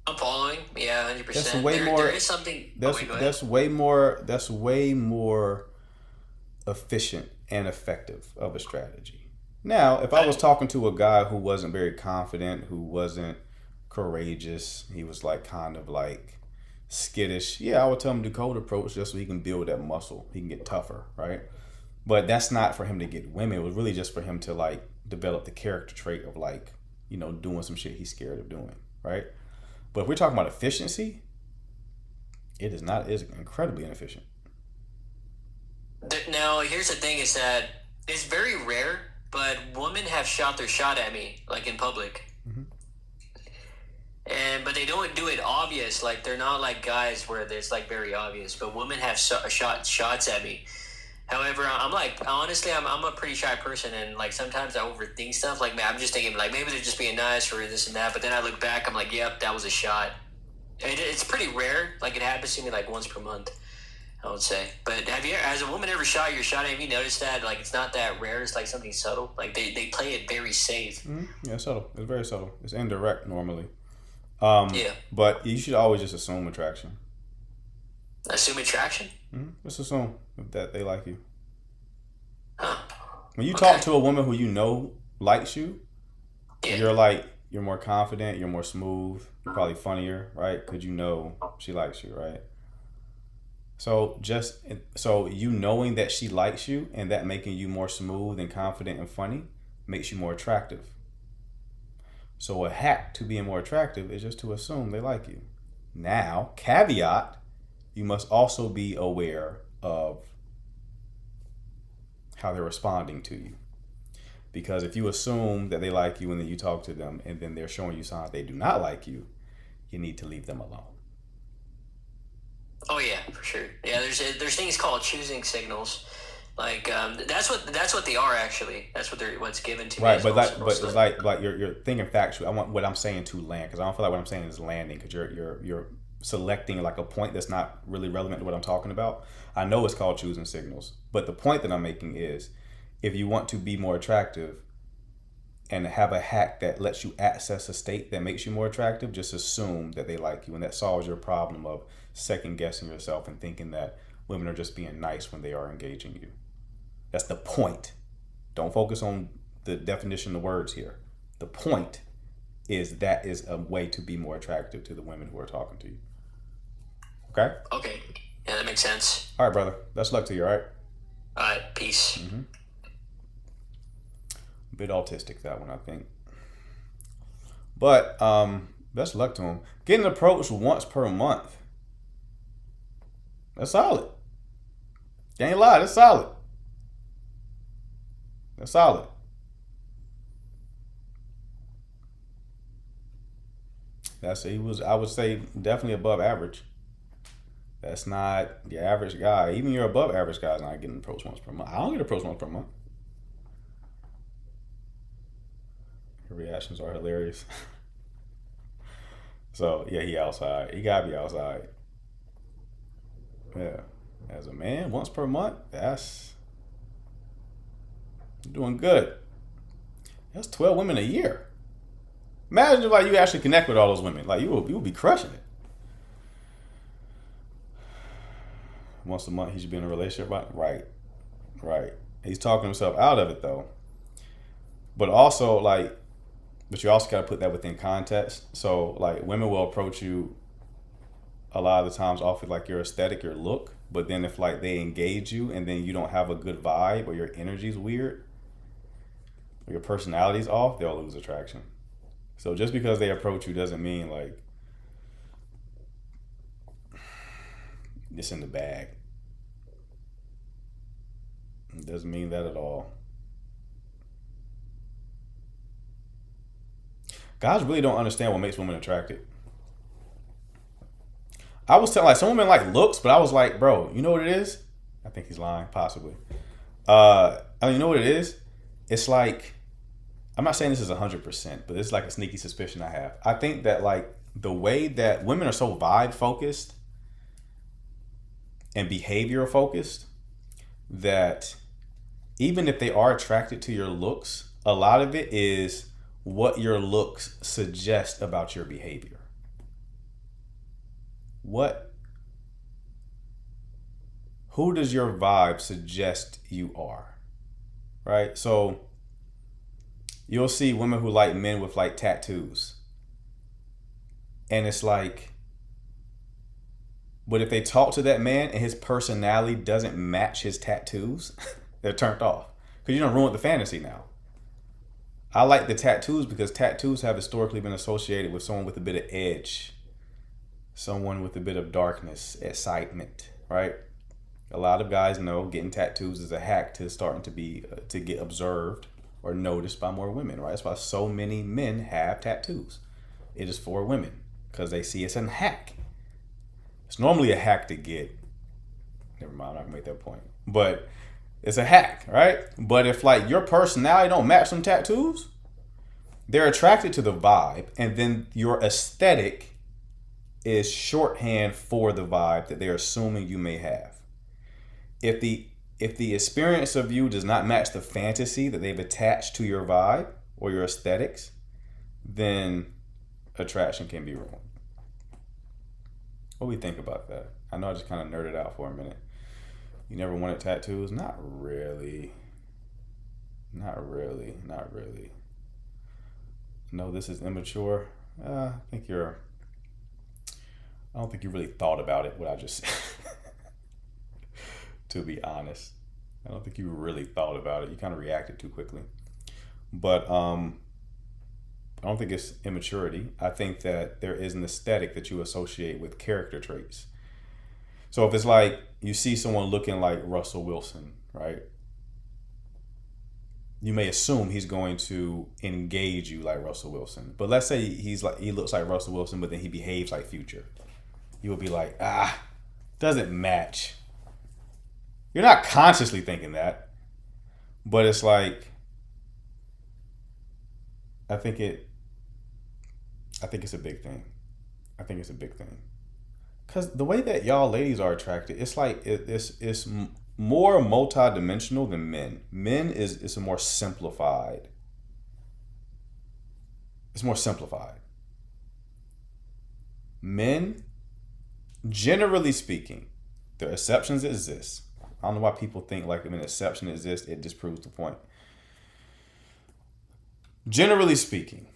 I'm following. Yeah, 100%. That's way more. There is something. That's way more. That's way more efficient and effective of a strategy. Now, if I was talking to a guy who wasn't very confident, who wasn't courageous, he was like kind of like skittish. Yeah, I would tell him to do cold approach just so he can build that muscle. He can get tougher, right? But that's not for him to get women. It was really just for him to like develop the character trait of like, doing some shit he's scared of doing, right? But if we're talking about efficiency, it is not. It is incredibly inefficient. Now, here's the thing: is that it's very rare, but women have shot their shot at me, like in public. Mm-hmm. But they don't do it obvious. Like, they're not like guys where it's like very obvious. But women have shots at me. However, I'm like, honestly, I'm a pretty shy person, and like sometimes I overthink stuff. Like, man, I'm just thinking like maybe they're just being nice or this and that. But then I look back, I'm like, yep, that was a shot. It's pretty rare. Like, it happens to me like once per month, I would say. But has a woman ever shot your shot? Have you noticed that? Like, it's not that rare. It's like something subtle. Like, they play it very safe. Mm-hmm. Yeah, subtle. It's very subtle. It's indirect normally. Yeah. But you should always just assume attraction. Assume attraction? Mm-hmm. Just assume that they like you. Huh. When you talk to a woman who you know likes you, Yeah. you're more confident, you're more smooth, you're probably funnier, right? Because you know she likes you, right? So you knowing that she likes you and that making you more smooth and confident and funny makes you more attractive. So a hack to being more attractive is just to assume they like you. Now, caveat, you must also be aware of how they're responding to you. Because if you assume that they like you and then you talk to them and then they're showing you signs they do not like you, you need to leave them alone. Oh yeah, for sure. Yeah, there's things called choosing signals. Like that's what they are actually. That's what's given to me. Right, but it's like you're thinking factual. I want what I'm saying to land because I don't feel like what I'm saying is landing because selecting like a point that's not really relevant to what I'm talking about. I know it's called choosing signals, but the point that I'm making is if you want to be more attractive and have a hack that lets you access a state that makes you more attractive, just assume that they like you, and that solves your problem of second guessing yourself and thinking that women are just being nice when they are engaging you. That's the point. Don't focus on the definition of words here. The point is that is a way to be more attractive to the women who are talking to you. Okay? Okay. Yeah, that makes sense. All right, brother. Best luck to you, all right? All right. Peace. A bit autistic, that one, I think. But best luck to him. Getting approached once per month. That's solid. Can't lie, that's solid. That's solid. I would say definitely above average. That's not your average guy. Even your above average guy's not getting approached once per month. I don't get approached once per month. Your reactions are hilarious. So yeah, he outside. He gotta be outside. Yeah. As a man, once per month, that's you're doing good. That's 12 women a year. Imagine if like you actually connect with all those women. Like you will be crushing it. Once a month he should be in a relationship, right? Right. He's talking himself out of it though. But also but you also gotta put that within context. So like women will approach you a lot of the times off of like your aesthetic, your look. But then if like they engage you and then you don't have a good vibe or your energy's weird or your personality's off, they'll lose attraction. So just because they approach you doesn't mean like it's in the bag. It doesn't mean that at all. Guys really don't understand what makes women attractive. I was telling like some women like looks, but I was like, bro, you know what it is? I think he's lying, possibly. You know what it is? It's like, I'm not saying this is 100%, but it's like a sneaky suspicion I have. I think that like the way that women are so vibe focused and behavioral focused that even if they are attracted to your looks, a lot of it is what your looks suggest about your behavior. Who does your vibe suggest you are? Right? So you'll see women who like men with like tattoos. And it's like, but if they talk to that man and his personality doesn't match his tattoos, they're turned off. Because you don't ruin the fantasy now. I like the tattoos because tattoos have historically been associated with someone with a bit of edge, someone with a bit of darkness, excitement, right? A lot of guys know getting tattoos is a hack to starting to get observed or noticed by more women, right? That's why so many men have tattoos. It is for women because they see it's a hack. It's normally a hack to get. Never mind, I'm not gonna make that point. But it's a hack, right? But if like your personality don't match some tattoos, they're attracted to the vibe, and then your aesthetic is shorthand for the vibe that they're assuming you may have. If the experience of you does not match the fantasy that they've attached to your vibe or your aesthetics, then attraction can be ruined. What do we think about that? I know I just kind of nerded out for a minute. You never wanted tattoos? Not really. Not really. Not really. No, this is immature. I don't think you really thought about it, what I just said. To be honest. I don't think you really thought about it. You kind of reacted too quickly. But I don't think it's immaturity. I think that there is an aesthetic that you associate with character traits. So if it's like you see someone looking like Russell Wilson, right? You may assume he's going to engage you like Russell Wilson. But let's say he looks like Russell Wilson, but then he behaves like Future. You would be like, doesn't match. You're not consciously thinking that, but it's like, I think it's a big thing. I think it's a big thing. Because the way that y'all ladies are attracted, it's like it's more multi-dimensional than men. Men is a more simplified. It's more simplified. Men, generally speaking, there are exceptions that exist. I don't know why people think like if an exception exists, it disproves the point. Generally speaking,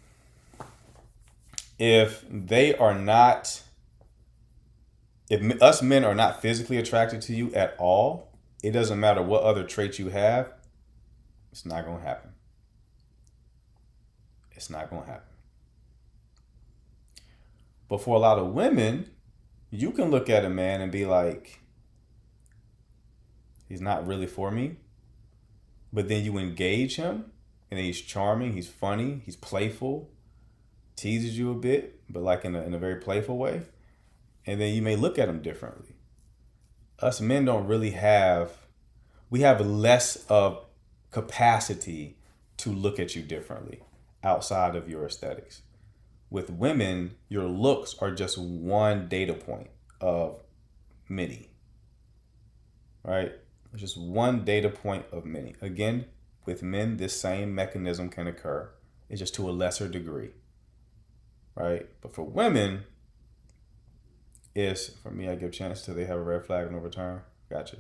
if us men are not physically attracted to you at all, it doesn't matter what other traits you have, it's not going to happen. It's not going to happen. But for a lot of women, you can look at a man and be like, he's not really for me. But then you engage him, and he's charming, he's funny, he's playful, teases you a bit, but like in a very playful way. And then you may look at him differently. Us men don't really we have less of capacity to look at you differently outside of your aesthetics. With women, your looks are just one data point of many, right? It's just one data point of many. Again, with men, this same mechanism can occur. It's just to a lesser degree, right? But for women, for me, I give chance till they have a red flag and no return. Gotcha.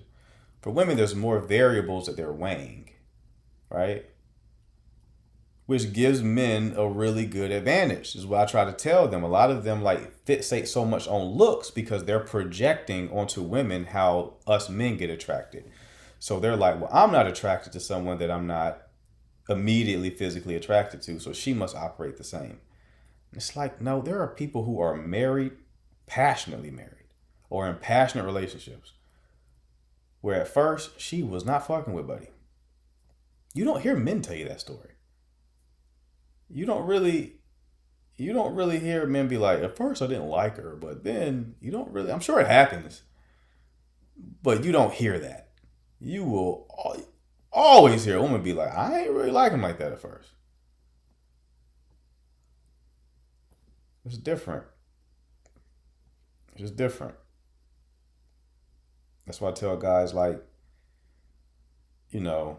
For women, there's more variables that they're weighing, right? Which gives men a really good advantage. This is what I try to tell them. A lot of them like fixate so much on looks because they're projecting onto women how us men get attracted. So they're like, well, I'm not attracted to someone that I'm not immediately physically attracted to, so she must operate the same. It's like, no, there are people who are married, passionately married, or in passionate relationships, where at first she was not fucking with buddy. You don't hear men tell you that story. You don't really hear men be like, at first I didn't like her, but then you don't really, I'm sure it happens, but you don't hear that. You will always hear a woman be like, I ain't really like him like that at first. It's different. It's just different. That's why I tell guys like, you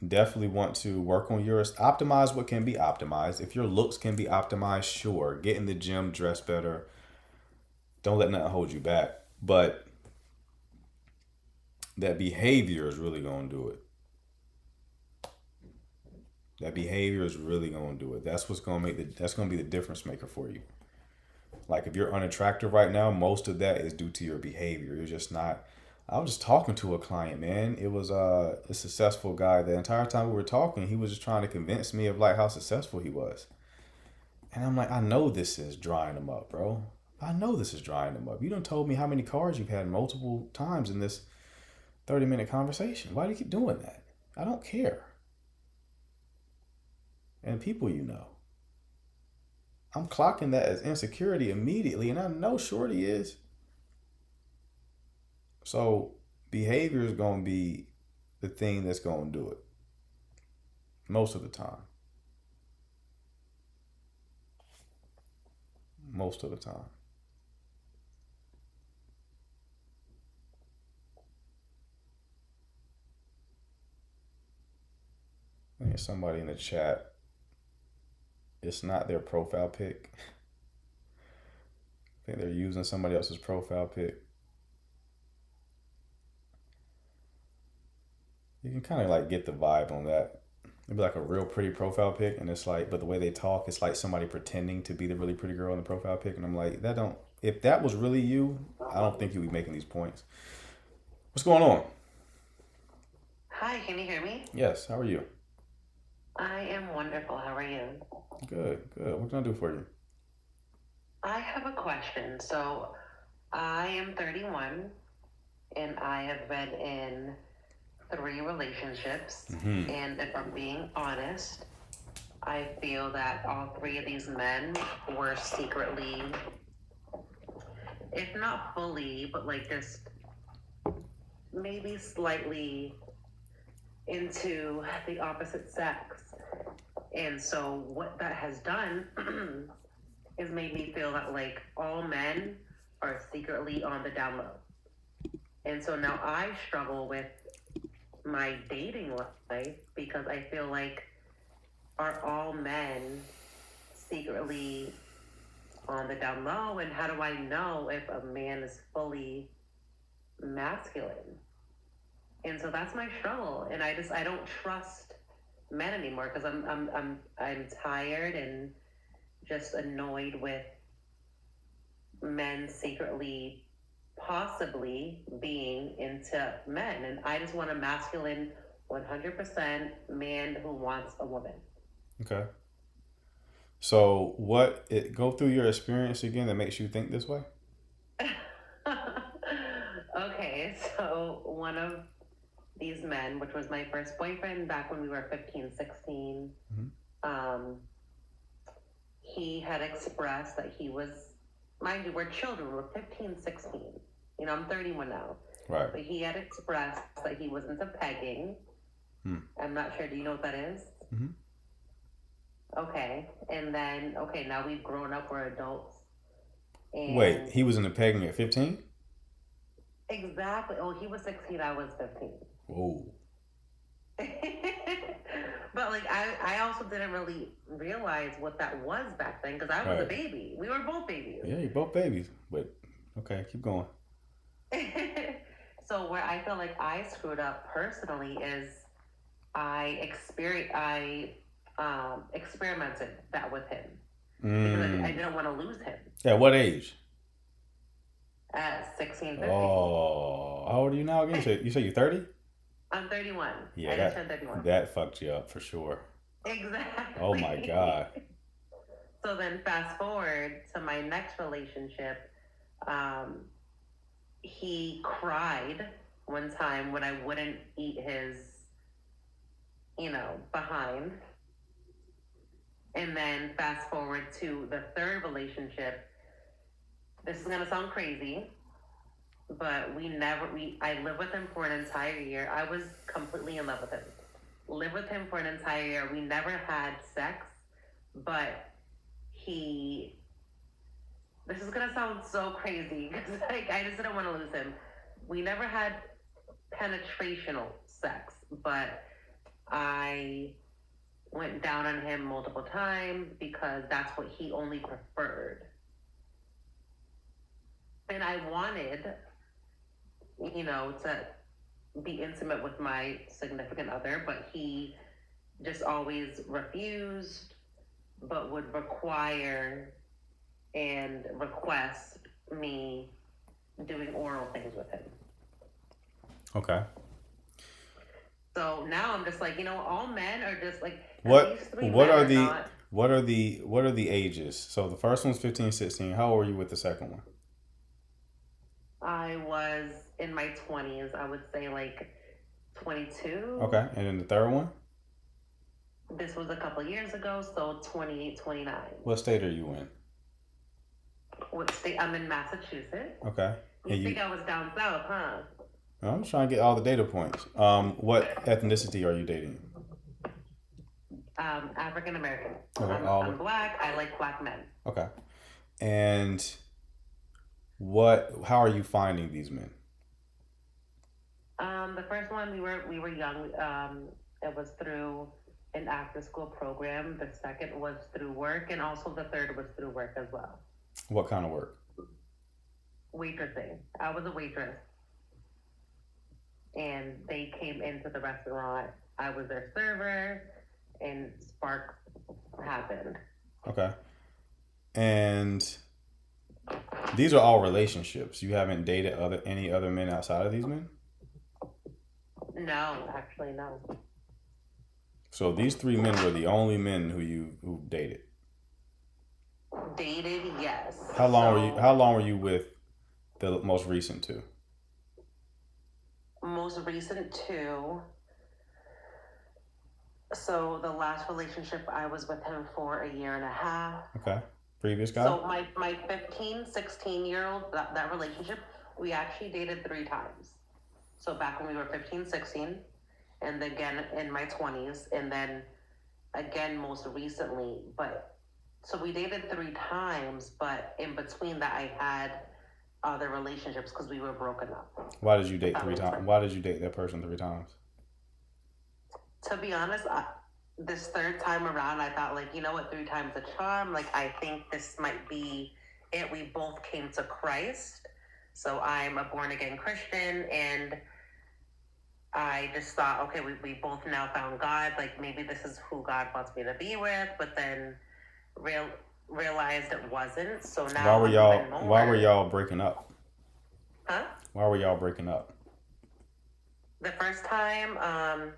definitely want to work on yours. Optimize what can be optimized. If your looks can be optimized, sure. Get in the gym, dress better. Don't let nothing hold you back. But that behavior is really going to do it. That behavior is really going to do it. That's what's going to that's going to be the difference maker for you. Like if you're unattractive right now, most of that is due to your behavior. You're just not. I was just talking to a client, man. It was a successful guy. The entire time we were talking, he was just trying to convince me of like how successful he was. And I'm like, I know this is drying him up, bro. I know this is drying him up. You done told me how many cars you've had multiple times in this 30-minute conversation. Why do you keep doing that? I don't care. And people I'm clocking that as insecurity immediately, and I know Shorty is. So behavior is going to be the thing that's going to do it most of the time. Most of the time. There's somebody in the chat. It's not their profile pic. I think they're using somebody else's profile pic. You can kind of like get the vibe on that. It'd be like a real pretty profile pic, and it's like, but the way they talk, it's like somebody pretending to be the really pretty girl in the profile pic, and I'm like, if that was really you, I don't think you'd be making these points. What's going on? Hi, can you hear me? Yes, how are you? I am wonderful. How are you? Good. What can I do for you? I have a question. So, I am 31, and I have been in 3 relationships. Mm-hmm. And if I'm being honest, I feel that all 3 of these men were secretly, if not fully, but like just maybe slightly into the opposite sex. And so what that has done has made me feel that like all men are secretly on the down low. And so now I struggle with my dating life because I feel like, are all men secretly on the down low? And how do I know if a man is fully masculine? And so that's my struggle. And I don't trust men anymore because I'm tired and just annoyed with men secretly possibly being into men, and I just want a masculine 100% man who wants a woman. Okay. So go through your experience again that makes you think this way? Okay, so one of these men, which was my first boyfriend back when we were 15, 16, he had expressed that he was, mind you, we're children, we're 15, 16. You know, I'm 31 now. Right. But he had expressed that he was into pegging. I'm not sure, do you know what that is? Mm-hmm. Okay, and then, now we've grown up, we're adults. And Wait, he was in the pegging at 15? Exactly. Oh, he was 16, I was 15. Whoa. But like I also didn't really realize what that was back then because I was a baby. We were both babies. Yeah, you're both babies. But okay, keep going. So where I feel like I screwed up personally is I experimented that with him because I didn't want to lose him. At what age? At 16, 15. Oh, how old are you now again? You say you're 30? I'm 31. Yeah, I just turned 31. That fucked you up for sure. Exactly. Oh my God. So then fast forward to my next relationship, he cried one time when I wouldn't eat his, behind. And then fast forward to the third relationship. This is gonna sound crazy, but I lived with him for an entire year. I was completely in love with him. Lived with him for an entire year. We never had sex, but this is gonna sound so crazy because I just didn't want to lose him. We never had penetrational sex, but I went down on him multiple times because that's what he only preferred. And I wanted, to be intimate with my significant other, but he just always refused, but would require and request me doing oral things with him. Okay. So now I'm just like, all men are just like, What are the ages? So the first one's 15, 16. How old were you with the second one? I was in my 20s. I would say like 22. Okay. And then the third one? This was a couple years ago, so 28, 29. What state are you in? What state? I'm in Massachusetts. Okay. You think I was down south, huh? I'm trying to get all the data points. What ethnicity are you dating? African American. Okay, I'm black. I like black men. Okay. And how are you finding these men? The first one we were young. It was through an after school program. The second was through work, and also the third was through work as well. What kind of work? Waitressing. I was a waitress. And they came into the restaurant. I was their server, and sparks happened. Okay. And these are all relationships. You haven't dated any other men outside of these men? No, actually, no. So these three men were the only men who dated? Dated, yes. How long were you with the most recent two? Most recent two. So the last relationship, I was with him for a year and a half. Okay. Previous guy? So my 15, 16-year-old, that relationship, we actually dated 3 times. So back when we were 15, 16, and again in my 20s, and then again most recently. But So we dated 3 times, but in between that, I had other relationships because we were broken up. Why did you date That three makes times? sense. Why did you date that person 3 times? To be honest, this third time around, I thought, like, you know what, 3 times a charm. Like, I think this might be it. We both came to Christ. So I'm a born again Christian, and I just thought, okay, we both now found God. Like, maybe this is who God wants me to be with. But then realized it wasn't. So now Why were I'm y'all? even more. Why were y'all breaking up? Huh? Why were y'all breaking up? The first time,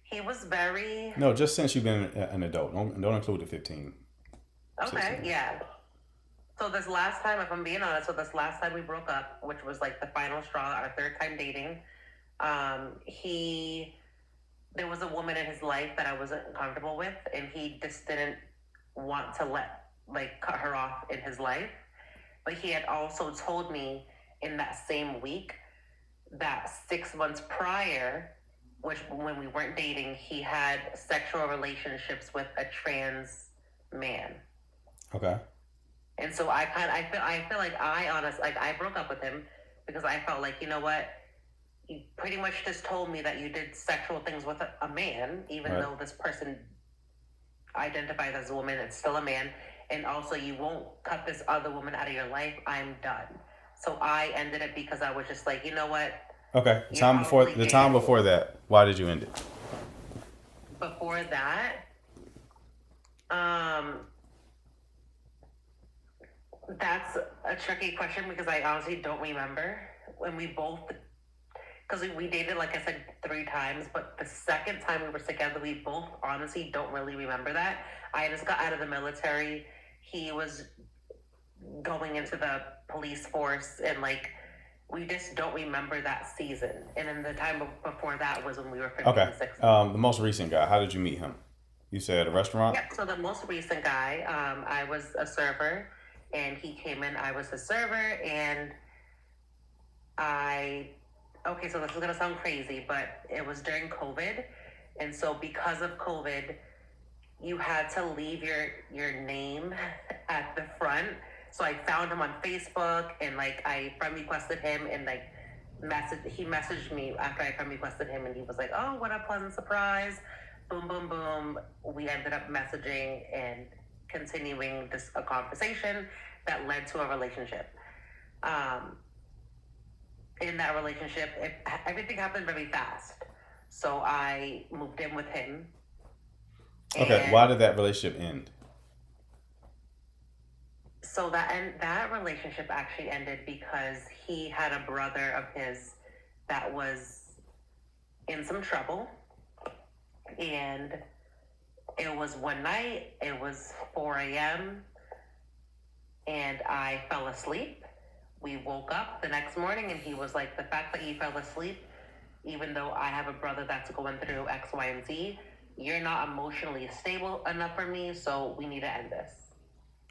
he was very No, just since you've been an adult. Don't include the 15. okay. 16. Yeah. So this last time, if I'm being honest, so this last time we broke up, which was like the final straw, our third time dating, there was a woman in his life that I wasn't comfortable with, and he just didn't want to cut her off in his life. But he had also told me in that same week that 6 months prior, which when we weren't dating, he had sexual relationships with a trans man. Okay. And so I feel like I broke up with him because I felt like, you know what, you pretty much just told me that you did sexual things with a man, even Right. though this person identifies as a woman, it's still a man. And also, you won't cut this other woman out of your life. I'm done. So I ended it because I was just like, you know what? Okay. You're probably The time gay. before that, why did you end it? Before that, that's a tricky question because I honestly don't remember when we both, because we dated, like I said, 3 times, but the second time we were together, we both honestly don't really remember that. I just got out of the military. He was going into the police force, and like, we just don't remember that season. And then the time before that was when we were 15 Okay. and 16. The most recent guy. How did you meet him? You said at a restaurant. Yep. So the most recent guy, I was a server, and he came in. I was a server, and okay, so this is gonna sound crazy, but it was during COVID, and so because of COVID, you had to leave your name at the front. So I found him on Facebook, and like I friend requested him, and like he messaged me after I friend requested him, and he was like, "Oh, what a pleasant surprise!" Boom, boom, boom. We ended up messaging and continuing a conversation that led to a relationship. In that relationship, everything happened very fast. So I moved in with him. Okay. Why did that relationship end? So that relationship actually ended because he had a brother of his that was in some trouble. And it was one night, it was 4 a.m., and I fell asleep. We woke up the next morning, and he was like, the fact that you fell asleep, even though I have a brother that's going through X, Y, and Z, you're not emotionally stable enough for me, so we need to end this.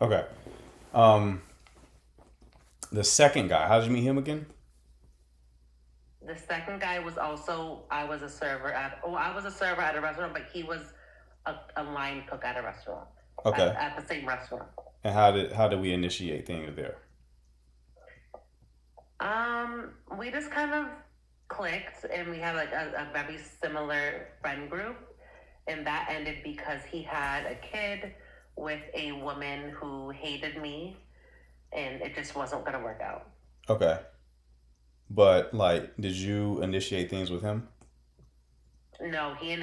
Okay. The second guy. How did you meet him again? The second guy was also, I was a server at a restaurant, but he was a line cook at a restaurant. Okay. At the same restaurant. And how did we initiate things there? We just kind of clicked, and we had like a very similar friend group, and that ended because he had a kid with a woman who hated me, and it just wasn't gonna work out. Okay. But like, did you initiate things with him? No, he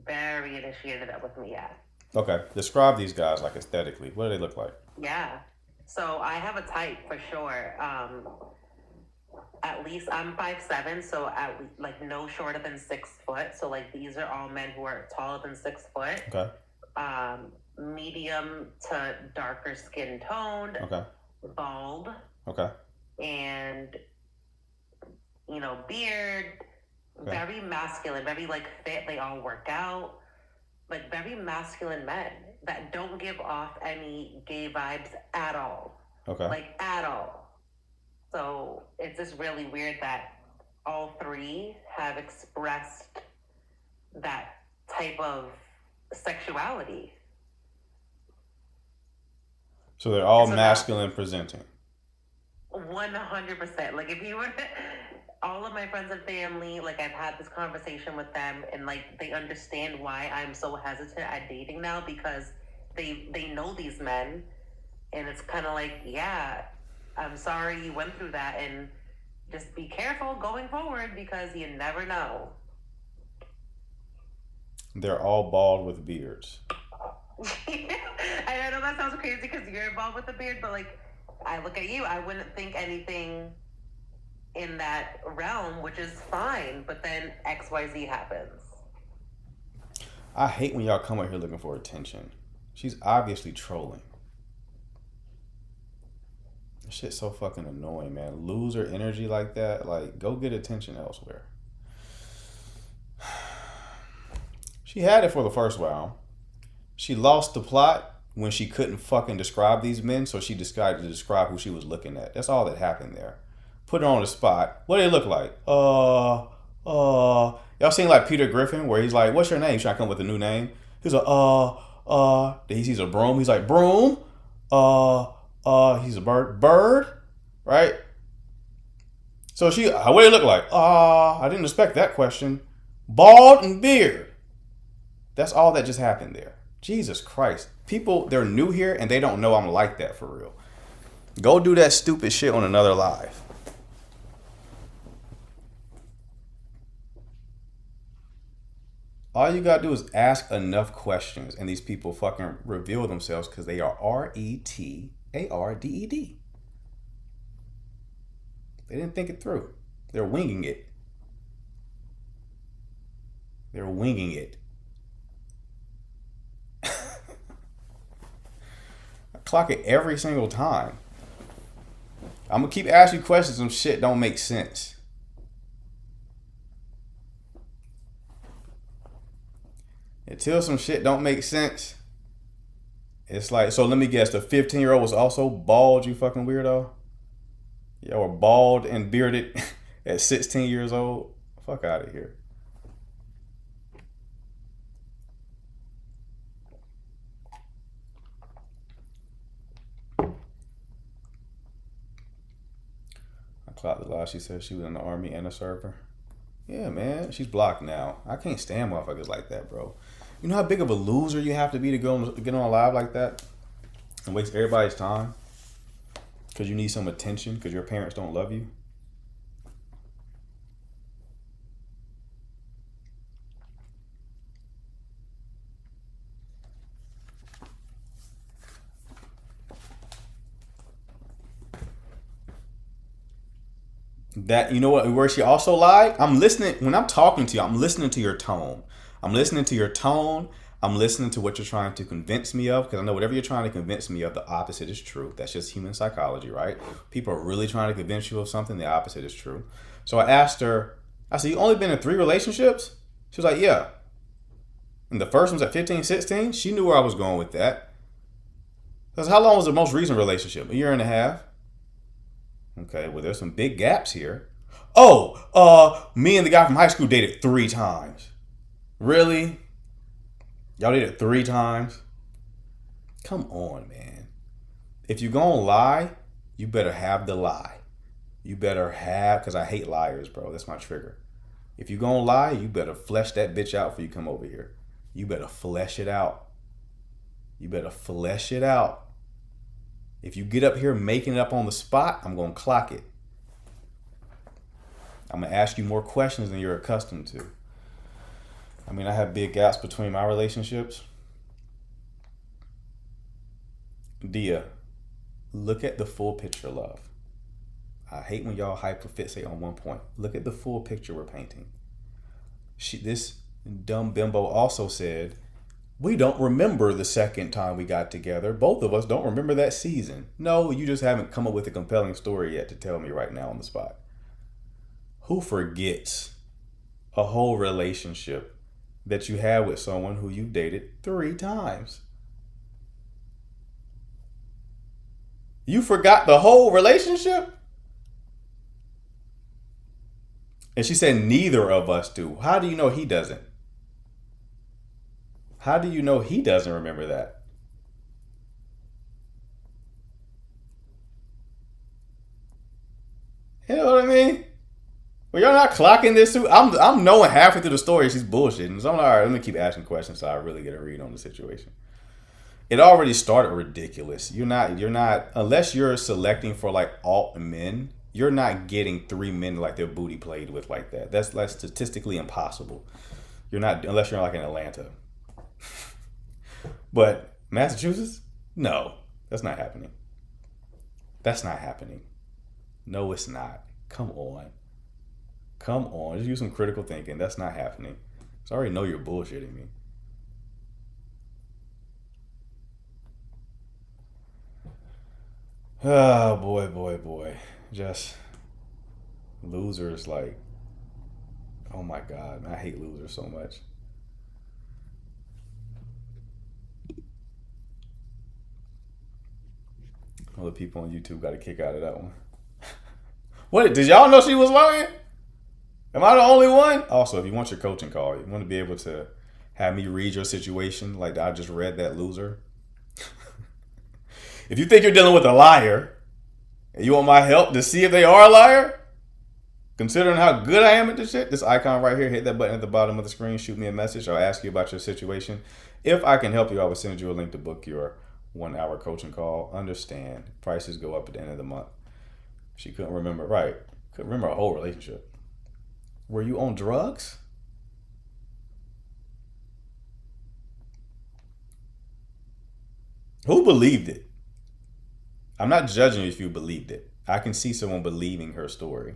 very initiated it with me, yeah. Okay. Describe these guys like aesthetically. What do they look like? Yeah. So I have a type for sure. At least I'm 5'7", so like no shorter than 6 foot. So like these are all men who are taller than 6 foot. Okay. Medium to darker skin toned. Okay. Bald. Okay. And beard. Okay. Very masculine, very like fit. They all work out. Like very masculine men that don't give off any gay vibes at all. Okay. Like at all. So it's just really weird that all three have expressed that type of sexuality. So they're all So now- masculine presenting. 100%. Like, if you were all of my friends and family, like, I've had this conversation with them, and like, they understand why I'm so hesitant at dating now, because they know these men, and it's kind of like, yeah, I'm sorry you went through that, and just be careful going forward, because you never know. They're all bald with beards. I know that sounds crazy because you're involved with the beard, but like, I look at you, I wouldn't think anything in that realm, which is fine, but then XYZ happens. I hate when y'all come out here looking for attention. She's obviously trolling. This shit's so fucking annoying, man. Lose her energy like that. Like, go get attention elsewhere. She had it for the first round. She lost the plot when she couldn't fucking describe these men, so she decided to describe who she was looking at. That's all that happened there. Put her on the spot. What do they look like? Y'all seen like Peter Griffin, where he's like, what's your name? He's trying to come up with a new name. He's like, then he sees a broom. He's like, broom. He's a bird, right? So she, what do they look like? I didn't expect that question. Bald and beard. That's all that just happened there. Jesus Christ. People, they're new here and they don't know I'm like that for real. Go do that stupid shit on another live. All you gotta do is ask enough questions and these people fucking reveal themselves because they are RETARDED. They didn't think it through. They're winging it. They're winging it. I clock it every single time. I'm gonna keep asking you questions. Some shit don't make sense. Until some shit don't make sense. It's like, so let me guess, the 15-year-old was also bald, you fucking weirdo? Yeah, or bald and bearded at 16 years old? Fuck out of here. I clocked the lie. She said she was in the army and a server. Yeah, man. She's blocked now. I can't stand motherfuckers like that, bro. You know how big of a loser you have to be to get on a live like that and waste everybody's time because you need some attention because your parents don't love you? That, you know what, where she also lied? I'm listening. When I'm talking to you, I'm listening to your tone. I'm listening to your tone. I'm listening to what you're trying to convince me of, because I know whatever you're trying to convince me of, the opposite is true. That's just human psychology, right? People are really trying to convince you of something. The opposite is true. So I asked her, I said, you only been in 3 relationships? She was like, yeah. And the first one's at 15, 16. She knew where I was going with that. Because how long was the most recent relationship? 1.5 years? Okay, well, there's some big gaps here. Oh, me and the guy from high school dated 3 times. Really? Y'all dated 3 times? Come on, man. If you're gonna lie, you better have the lie. You better have, because I hate liars, bro. That's my trigger. If you're gonna lie, you better flesh that bitch out before you come over here. You better flesh it out. You better flesh it out. If you get up here making it up on the spot, I'm going to clock it. I'm going to ask you more questions than you're accustomed to. I mean, I have big gaps between my relationships. Dia, look at the full picture, love. I hate when y'all hyperfixate on one point. Look at the full picture we're painting. This dumb bimbo also said, we don't remember the second time we got together. Both of us don't remember that season. No, you just haven't come up with a compelling story yet to tell me right now on the spot. Who forgets a whole relationship that you had with someone who you dated 3 times? You forgot the whole relationship? And she said neither of us do. How do you know he doesn't? How do you know he doesn't remember that? Well, y'all not clocking this too. I'm knowing halfway through the story she's bullshitting. So I'm like, all right, let me keep asking questions so I really get a read on the situation. It already started ridiculous. You're not unless you're selecting for like alt men, you're not getting 3 men like their booty played with like that. That's like statistically impossible. You're not unless you're like in Atlanta. But Massachusetts? No. That's not happening. That's not happening. No, it's not. Come on. Come on. Just use some critical thinking. That's not happening. So I already know you're bullshitting me. Oh, boy. Just losers like, oh my God. Man, I hate losers so much. All the people on YouTube got a kick out of that one. What? Did y'all know she was lying? Am I the only one? Also, if you want your coaching call, you want to be able to have me read your situation like I just read that loser. If you think you're dealing with a liar and you want my help to see if they are a liar, considering how good I am at this shit, this icon right here, hit that button at the bottom of the screen, shoot me a message. I'll ask you about your situation. If I can help you, I will send you a link to book your 1-hour coaching call. Understand, prices go up at the end of the month. She couldn't remember, right? Couldn't remember a whole relationship. Were you on drugs? Who believed it? I'm not judging you if you believed it. I can see someone believing her story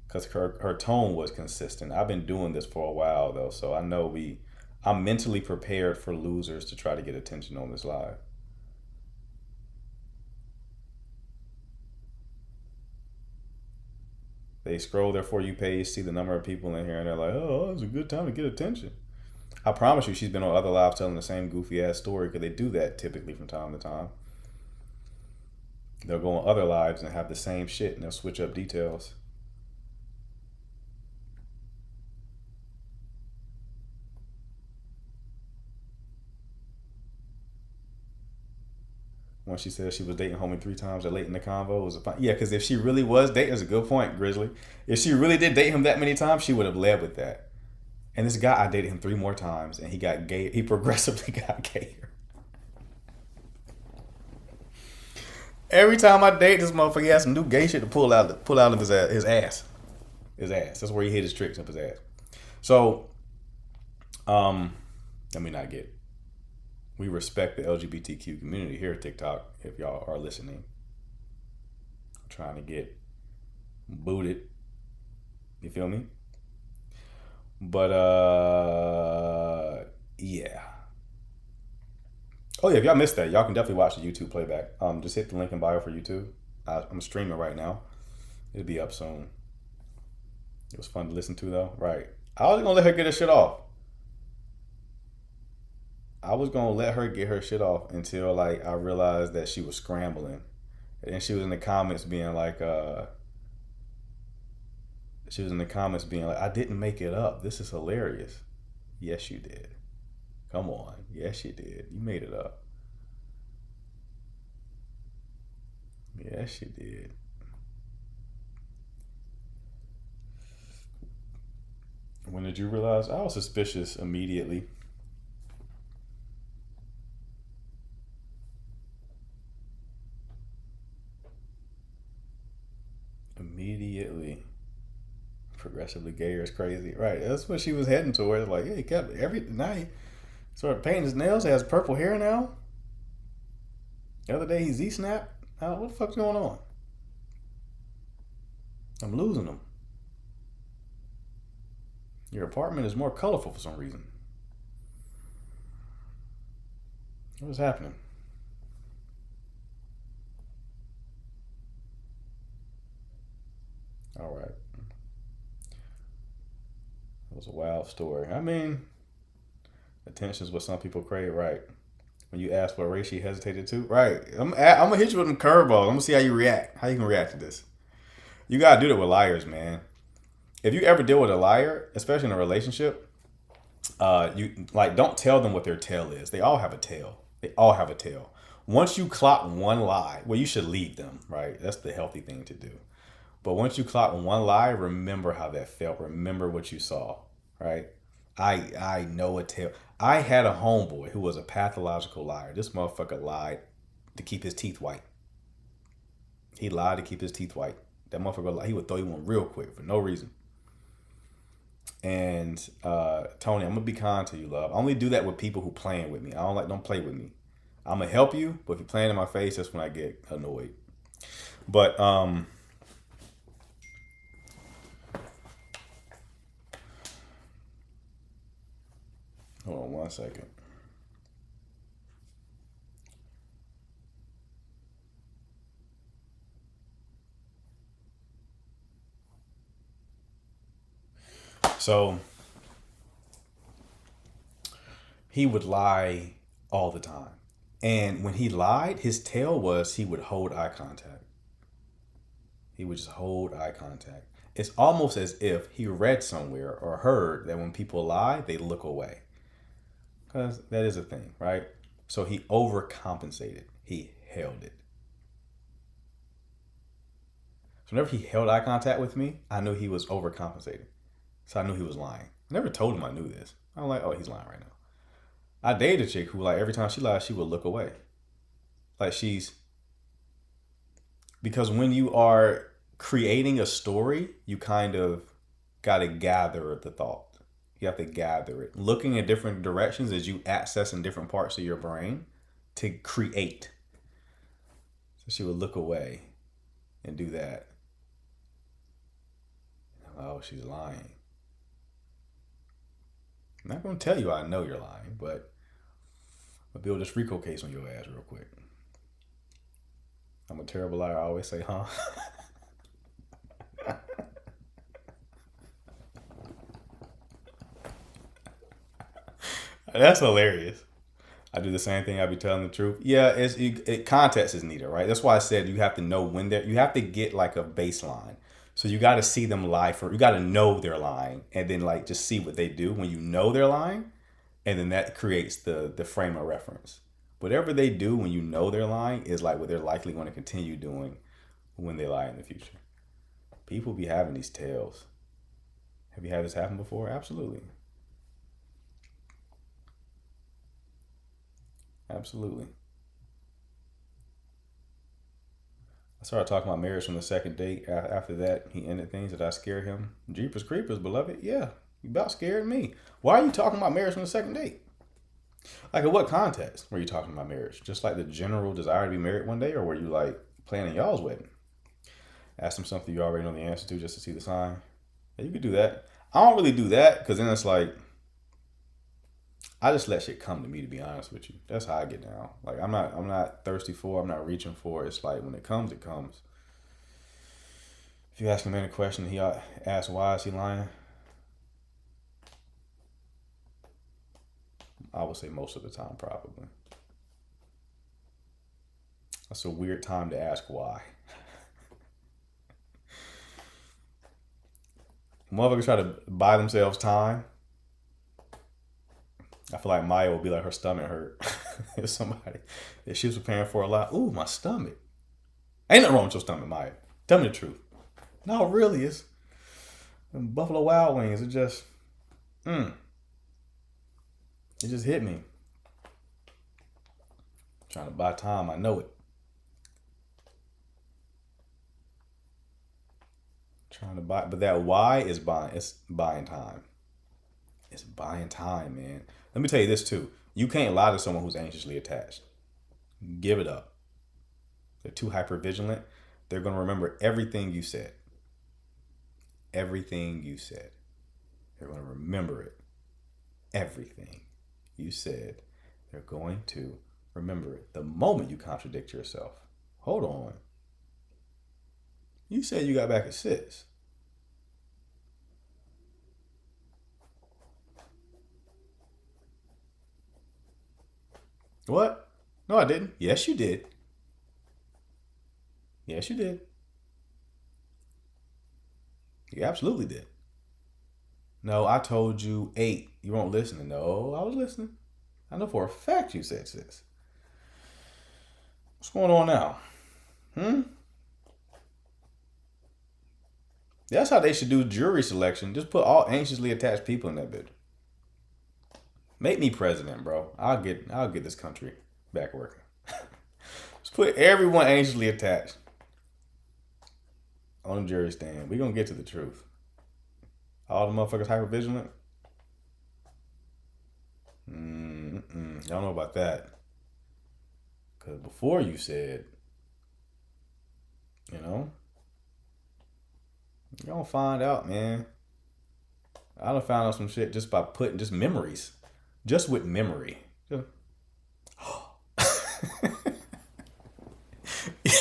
because her tone was consistent. I've been doing this for a while though, so I know I'm mentally prepared for losers to try to get attention on this live. They scroll their For You page, see the number of people in here, and they're like, oh, it's a good time to get attention. I promise you she's been on other lives telling the same goofy ass story because they do that typically from time to time. They'll go on other lives and have the same shit and they'll switch up details. When she said she was dating homie 3 times or late in the convo, it was a fun. Yeah, because if she really was dating, that's a good point, Grizzly. If she really did date him that many times, she would have led with that. And this guy, I dated him 3 more times and he got gay. He progressively got gayer. Every time I date this motherfucker, he has some new gay shit to pull out of his ass. His ass. That's where he hid his tricks up his ass. So, let me not get. We respect the LGBTQ community here at TikTok. If y'all are listening, I'm trying to get booted. You feel me? But yeah. Oh yeah, if y'all missed that, y'all can definitely watch the YouTube playback. Just hit the link in bio for YouTube. I'm streaming right now. It'll be up soon. It was fun to listen to though. Right. I was gonna let her get her shit off. I was gonna let her get her shit off until like I realized that she was scrambling. And then she was in the comments being like, I didn't make it up. This is hilarious. Yes, you did. Come on. Yes, you did. You made it up. Yes, you did. When did you realize? I was suspicious immediately. Immediately. Progressively gayer is crazy. Right. That's what she was heading towards. Like, hey, he kept every night. Started painting his nails. He has purple hair now. The other day he Z-snapped. What the fuck's going on? I'm losing him. Your apartment is more colorful for some reason. What is happening? All right. It was a wild story. I mean, attention is what some people crave, right? When you ask what race she hesitated to, right? I'm gonna hit you with some curveballs. I'm gonna see how you react. How you can react to this. You gotta do that with liars, man. If you ever deal with a liar, especially in a relationship, you like don't tell them what their tail is. They all have a tail. They all have a tail. Once you clock one lie, well, you should leave them, right? That's the healthy thing to do. But once you clock one lie, remember how that felt. Remember what you saw, right? I know a tale. I had a homeboy who was a pathological liar. This motherfucker lied to keep his teeth white. He lied to keep his teeth white. That motherfucker, he would throw you one real quick for no reason. And Tony, I'm gonna be kind to you, love. I only do that with people who playing with me. Don't play with me. I'm gonna help you, but if you're playing in my face, that's when I get annoyed. But hold on one second. So he would lie all the time. And when he lied, his tale was he would hold eye contact. He would just hold eye contact. It's almost as if he read somewhere or heard that when people lie, they look away. Because that is a thing, right? So he overcompensated. He held it. So whenever he held eye contact with me, I knew he was overcompensating. So I knew he was lying. I never told him I knew this. I'm like, oh, he's lying right now. I dated a chick who, like, every time she lied, she would look away. Like, because when you are creating a story, you kind of got to gather the thought. You have to gather it. Looking in different directions as you access in different parts of your brain to create. So she would look away and do that. Oh, she's lying. I'm not going to tell you I know you're lying, but I'll build this RICO case on your ass real quick. I'm a terrible liar. I always say, huh? That's hilarious. I do the same thing. I be telling the truth. Yeah, context is needed, right? That's why I said you have to know when you have to get like a baseline. So you got to see them lie you got to know they're lying and then like just see what they do when you know they're lying. And then that creates the frame of reference. Whatever they do when you know they're lying is like what they're likely going to continue doing when they lie in the future. People be having these tales. Have you had this happen before? Absolutely. Absolutely. I started talking about marriage from the second date. After that, he ended things. Did I scare him? Jeepers creepers, beloved. Yeah, you about scared me. Why are you talking about marriage from the second date? Like, in what context were you talking about marriage? Just like the general desire to be married one day, or were you like planning y'all's wedding? Ask him something you already know the answer to just to see the sign. Yeah, you could do that. I don't really do that because then it's like, I just let shit come to me, to be honest with you. That's how I get down. Like, I'm not thirsty for it. I'm not reaching for it. It's like, when it comes, it comes. If you ask a man a question, he asks, why is he lying? I would say most of the time, probably. That's a weird time to ask why. Motherfuckers try to buy themselves time. I feel like Maya would be like her stomach hurt. If she was preparing for a lot. Ooh, my stomach. Ain't nothing wrong with your stomach, Maya. Tell me the truth. No, really, it's Buffalo Wild Wings. It just hit me. Trying to buy time, I know it. Trying to buy, but that why is buying. It's buying time. It's buying time, man. Let me tell you this too. You can't lie to someone who's anxiously attached. Give it up. They're too hypervigilant. They're going to remember everything you said. Everything you said. They're going to remember it. Everything you said. They're going to remember it. The moment you contradict yourself. Hold on. You said you got back at 6. What? No, I didn't. Yes, you did. Yes, you did. You absolutely did. No, I told you 8. You weren't listening. No, I was listening. I know for a fact you said 6. What's going on now? That's how they should do jury selection. Just put all anxiously attached people in that bitch. Make me president, bro. I'll get this country back working. Just put everyone anxiously attached on the jury stand. We're gonna get to the truth. All the motherfuckers hypervigilant. Y'all know about that. Cause before you said, you know, you're gonna find out, man. I done found out some shit just by putting just memories. Just with memory. You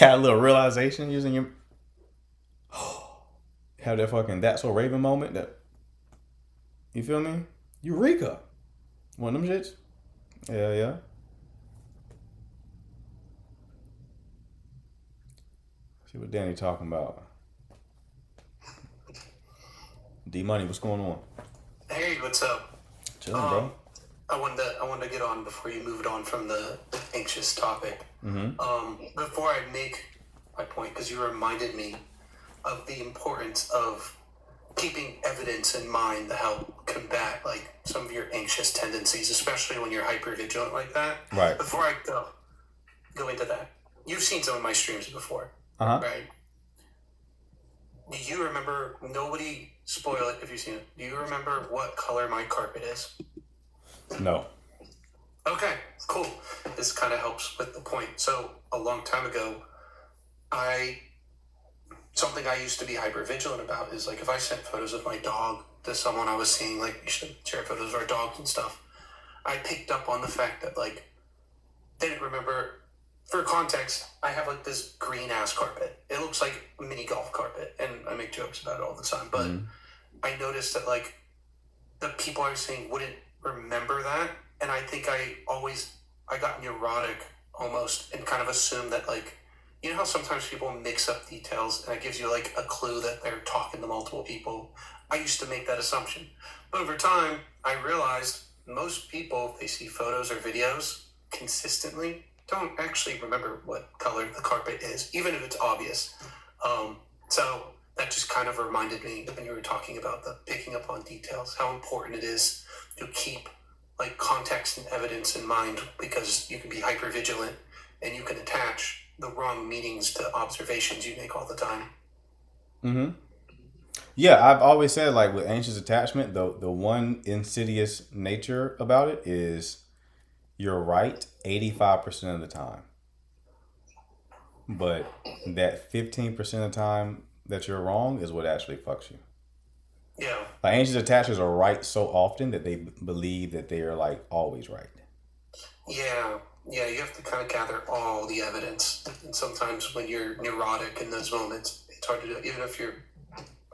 had a little realization using your have that fucking That's So Raven moment that you feel me? Eureka. One of them shits? Yeah. See what Danny talking about. D Money, what's going on? Hey, what's up? Chilling, bro. I wanted to get on before you moved on from the anxious topic. Before I make my point, because you reminded me of the importance of keeping evidence in mind to help combat like some of your anxious tendencies, especially when you're hyper vigilant like that. Right. Before I go into that, you've seen some of my streams before, right? Do you remember? Nobody spoil it if you've seen it. Do you remember what color my carpet is? No. Okay, cool. This kind of helps with the point. So a long time ago, something I used to be hyper vigilant about is like if I sent photos of my dog to someone I was seeing, like you should share photos of our dogs and stuff, I picked up on the fact that like they didn't remember. For context, I have like this green ass carpet. It looks like a mini golf carpet, and I make jokes about it all the time. But I noticed that like the people I was seeing wouldn't remember that, and I think I got neurotic almost, and kind of assumed that like, you know how sometimes people mix up details, and it gives you like a clue that they're talking to multiple people. I used to make that assumption, but over time I realized most people, if they see photos or videos consistently, don't actually remember what color the carpet is, even if it's obvious. So that just kind of reminded me when you were talking about the picking up on details, how important it is to keep like context and evidence in mind, because you can be hyper vigilant and you can attach the wrong meanings to observations you make all the time. Yeah, I've always said like with anxious attachment, the one insidious nature about it is you're right 85% of the time. But that 15% of the time that you're wrong is what actually fucks you. Yeah. Like anxious attachers are right so often that they believe that they are like always right. Yeah, you have to kind of gather all the evidence. And sometimes when you're neurotic in those moments, it's hard to do, even if you're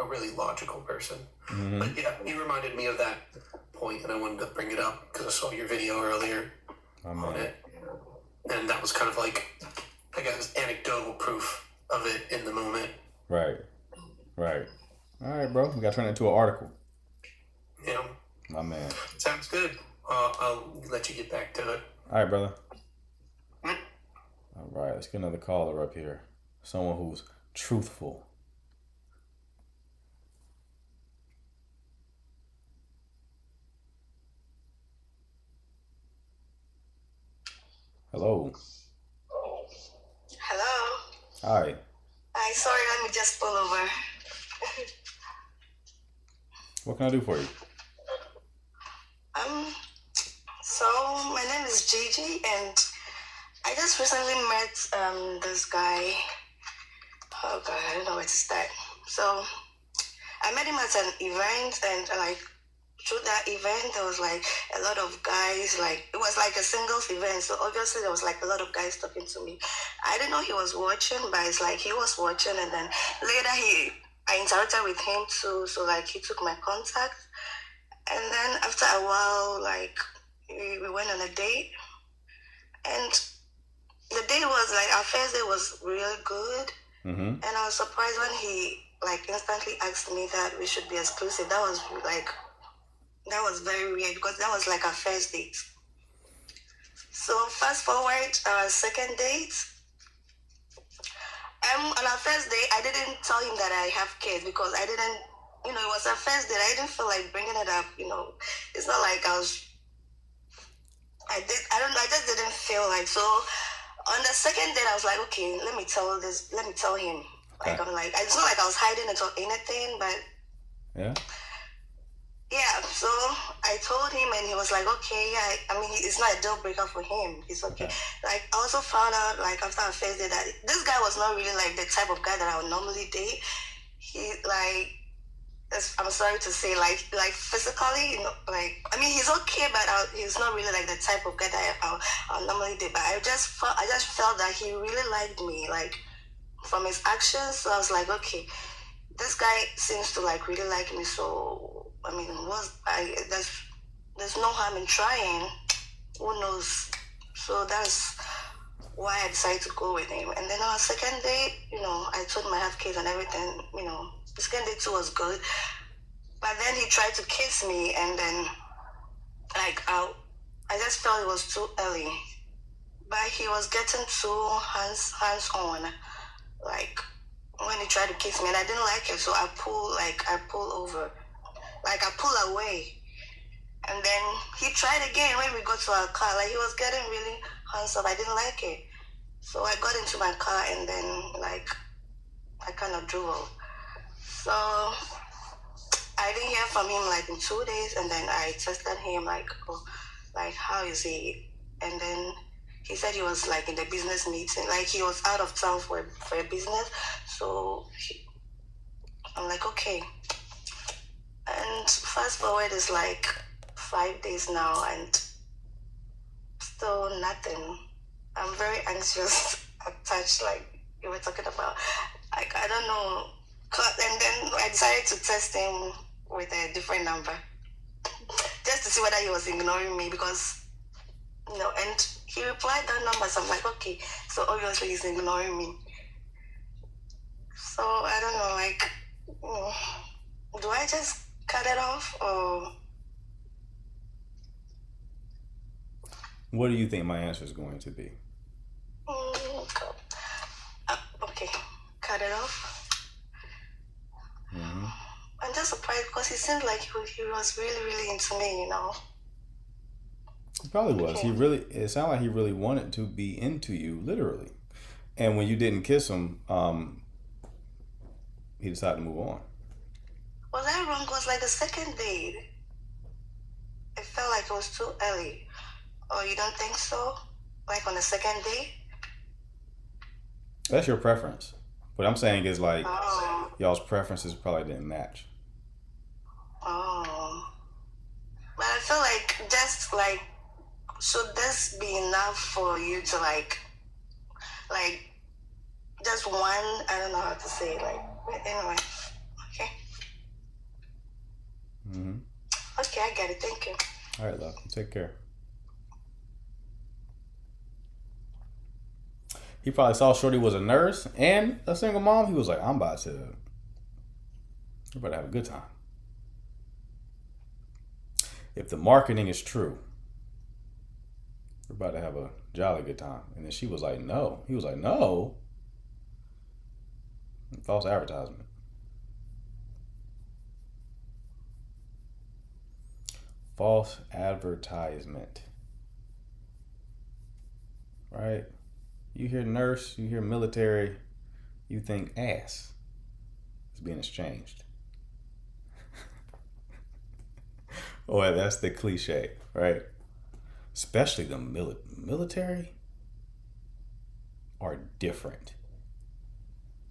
a really logical person. But yeah, you reminded me of that point, and I wanted to bring it up because I saw your video earlier on it. And that was kind of like, I guess, anecdotal proof of it in the moment. Right. All right, bro. We got to turn it into an article. Yeah. My man. Sounds good. I'll let you get back to it. All right, brother. All right, let's get another caller up here. Someone who's truthful. Hello. Hello. Hi. Hi, sorry, let me just pull over. What can I do for you? So my name is Gigi, and I just recently met this guy. Oh God, I don't know where to start. So I met him at an event, and like through that event, there was like a lot of guys. Like it was like a singles event, so obviously there was like a lot of guys talking to me. I didn't know he was watching, but it's like he was watching, and then later I interacted with him too. So like he took my contact, and then after a while, like we went on a date, and the date was like our first day was really good, and I was surprised when he like instantly asked me that we should be exclusive. That was very weird because that was like our first date. So fast forward our second date, On our first day, I didn't tell him that I have kids because I didn't, it was our first date. I didn't feel like bringing it up. It's not like I just didn't feel like. So on the second date, I was like, okay, let me tell him. Like, Okay. I'm like, it's not like I was hiding it or anything, but Yeah. yeah. So I told him, and he was like, okay, yeah. I mean, it's not a deal breaker for him. It's okay. Okay. Like, I also found out, like, after our first date, that this guy was not really like the type of guy that I would normally date. He like, I'm sorry to say, like physically, I mean, he's okay, but he's not really like the type of guy that I'll normally date. But I just felt that he really liked me, like, from his actions. So I was like, okay, this guy seems to like really like me. So I mean, there's no harm in trying. Who knows? So that's why I decided to go with him. And then our second date, I told him I have kids and everything. The second date too was good. But then he tried to kiss me, and then like I just felt it was too early. But he was getting too hands on, like when he tried to kiss me, and I didn't like it. So I pull over, like I pull away. And then he tried again when we got to our car. Like, he was getting really hands up. I didn't like it. So I got into my car, and then like I kind of drove off. So I didn't hear from him like in 2 days, and then I texted him like, oh, like, how is he? And then he said he was like in the business meeting, like he was out of town for a business. So I'm like, okay. And fast forward is like 5 days now, and still nothing. I'm very anxious, attached, like you were talking about. Like, I don't know. And then I decided to test him with a different number, just to see whether he was ignoring me, because, and he replied that number. So I'm like, okay, so obviously he's ignoring me. So I don't know, like, do I just cut it off, or? What do you think my answer is going to be? Okay, cut it off. Mm-hmm. I'm just surprised because he seemed like he was really, really into me, He probably was. Okay. It sounded like he really wanted to be into you, literally. And when you didn't kiss him, he decided to move on. Was I wrong? Because like the second date, it felt like it was too early. Or you don't think so? Like on the second date? That's your preference. What I'm saying is, like, Oh, y'all's preferences probably didn't match. oh. But I feel like just like, should this be enough for you to like just one? I don't know how to say it. Like, anyway, okay, Mm-hmm. okay, I get it. Thank you. All right, love. You take care. He probably saw Shorty was a nurse and a single mom. He was like, we're about to have a good time. If the marketing is true, we're about to have a jolly good time. And then she was like, no. He was like, no. False advertisement. False advertisement. Right? You hear nurse, you hear military, you think ass is being exchanged. Oh, that's the cliche, right? Especially the military are different.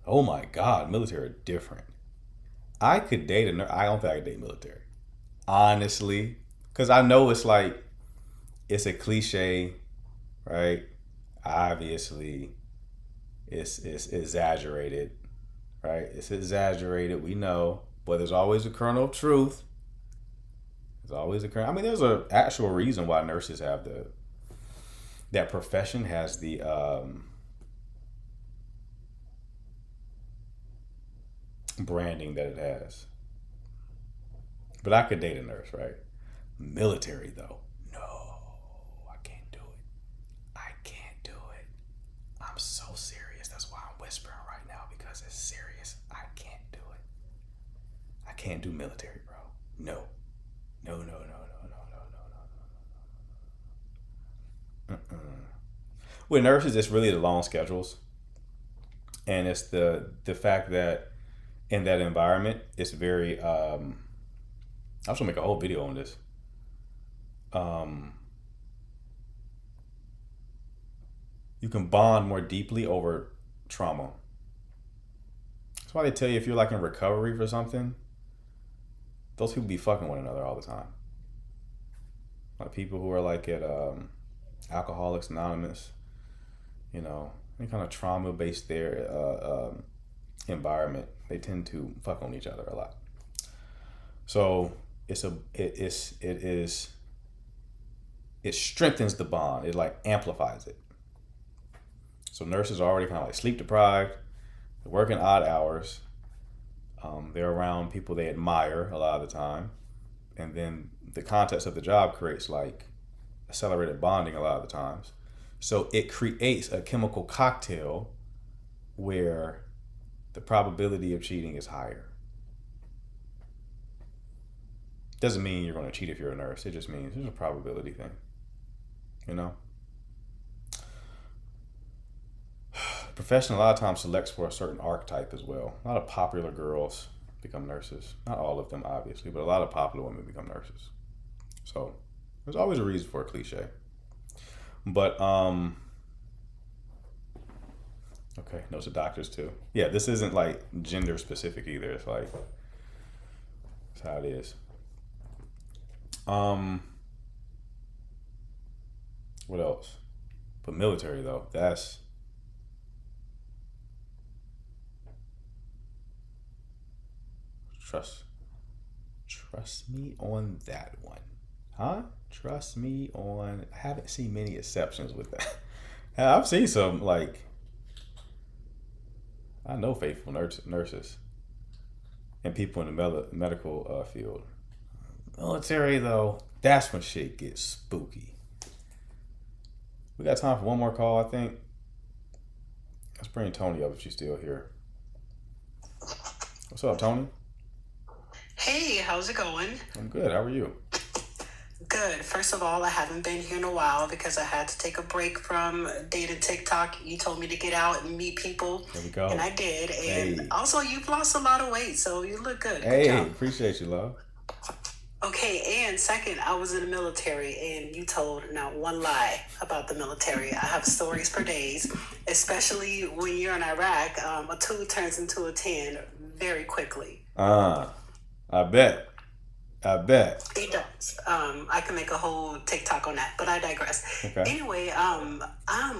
Oh my God, military are different. I could date a nurse. I don't think I could date military. Honestly. Because I know it's like, it's a cliche, right? Obviously, it's exaggerated, right? It's exaggerated, we know, but there's always a kernel of truth. There's always a kernel. I mean, there's an actual reason why nurses have that profession has the branding that it has. But I could date a nurse, right? Military, though, no, I can't do it. I can't do it. I'm so serious. That's why I'm whispering right can't do military, bro. No. No. With nurses, it's really the long schedules. And it's the fact that in that environment, it's very, I was gonna make a whole video on this. You can bond more deeply over trauma. That's why they tell you if you're like in recovery for something, those people be fucking one another all the time. Like people who are like at Alcoholics Anonymous, you know, any kind of trauma-based environment, they tend to fuck on each other a lot. So it strengthens the bond. It like amplifies it. So nurses are already kind of like sleep deprived. They're working odd hours. They're around people they admire a lot of the time. And then the context of the job creates like accelerated bonding a lot of the times. So it creates a chemical cocktail where the probability of cheating is higher. Doesn't mean you're going to cheat if you're a nurse. It just means there's a probability thing, you know? Profession a lot of times selects for a certain archetype as well. A lot of popular girls become nurses. Not all of them, obviously, but a lot of popular women become nurses. So there's always a reason for a cliche. But, okay, no, to doctors too. Yeah, this isn't like gender specific either. It's like, it's how it is. What else? But military though, that's, trust me on that one. Huh? Trust me on, I haven't seen many exceptions with that. I've seen some, like, I know faithful nurses and people in the medical field. Military, though, that's when shit gets spooky. We got time for one more call, I think. Let's bring Tony up if she's still here. What's up, Tony? Hey, how's it going? I'm good. How are you? Good. First of all, I haven't been here in a while because I had to take a break from dating TikTok. You told me to get out and meet people. There we go. And I did. And Hey. also, you've lost a lot of weight, so you look good. Good Hey, job. appreciate you, love. Okay, and second, I was in the military, and you told not one lie about the military. I have stories for days, especially when you're in Iraq. A 2 turns into a 10 very quickly. I bet. It does. I can make a whole TikTok on that, but I digress. Okay. Anyway, I'm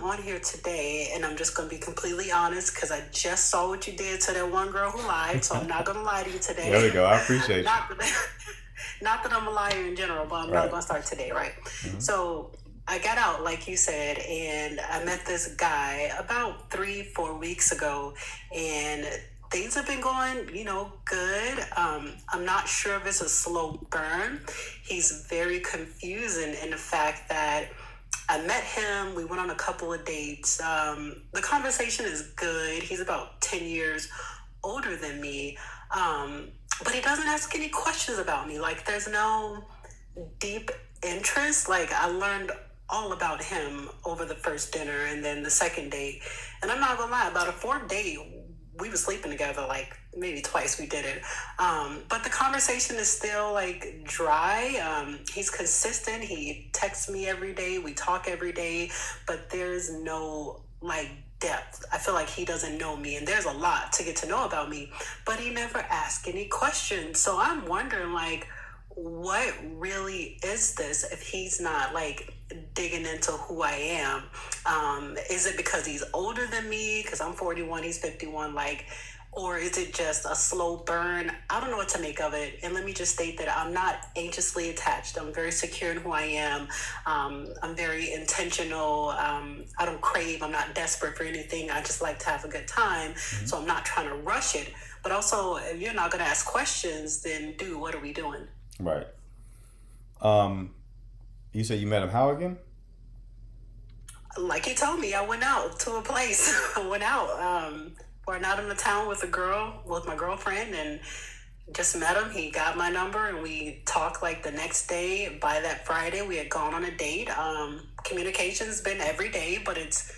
on here today, and I'm just going to be completely honest because I just saw what you did to that one girl who lied, so I'm not going to lie to you today. There we go. I appreciate you. Not that I'm a liar in general, but I'm not going to start today, right? Mm-hmm. So I got out, like you said, and I met this guy about 3-4 weeks ago, and things have been going, good. I'm not sure if it's a slow burn. He's very confusing in the fact that I met him. We went on a couple of dates. The conversation is good. He's about 10 years older than me. But he doesn't ask any questions about me. Like, there's no deep interest. Like, I learned all about him over the first dinner and then the second date. And I'm not gonna lie, about a 4th date, we were sleeping together, like maybe twice we did it. But the conversation is still like dry. He's consistent. He texts me every day. We talk every day, but there's no like depth. I feel like he doesn't know me, and there's a lot to get to know about me, but he never asks any questions. So I'm wondering, like, what really is this if he's not like digging into who I am? Is it because he's older than me? Because I'm 41, he's 51, like, or is it just a slow burn? I don't know what to make of it. And let me just state that I'm not anxiously attached. I'm very secure in who I am. I'm very intentional. I don't crave. I'm not desperate for anything. I just like to have a good time. Mm-hmm. So I'm not trying to rush it. But also, if you're not going to ask questions, then dude, what are we doing? Right. You said you met him how again? Like he told me, I went out to a place. I went out for a night in the town with my girlfriend, and just met him. He got my number, and we talked like the next day. By that Friday, we had gone on a date. Communication's been every day, but it's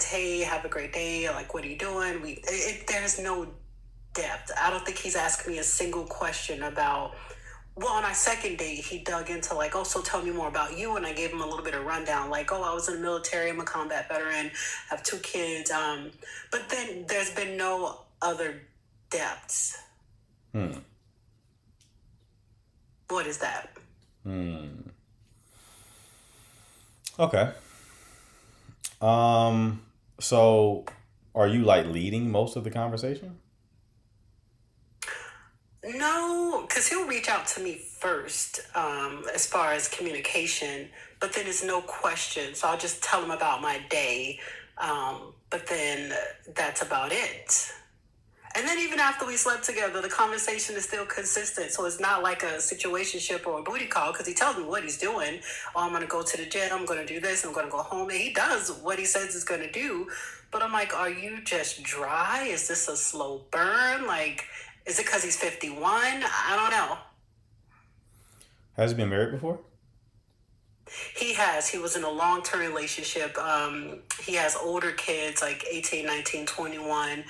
hey, have a great day. Like, what are you doing? There's no depth. I don't think he's asked me a single question about. Well, on our second date, he dug into like, oh, so tell me more about you, and I gave him a little bit of rundown, like, oh, I was in the military, I'm a combat veteran, I have 2 kids. But then there's been no other depths. What is that? Okay. So are you like leading most of the conversation? No, because he'll reach out to me first, as far as communication, but then it's no question. So I'll just tell him about my day, but then that's about it. And then even after we slept together, the conversation is still consistent. So it's not like a situationship or a booty call, because he tells me what he's doing. Oh, I'm going to go to the gym. I'm going to do this. I'm going to go home. And he does what he says he's going to do. But I'm like, are you just dry? Is this a slow burn? Like, is it because he's 51? I don't know. Has he been married before? He has. He was in a long-term relationship. He has older kids, like 18, 19, 21.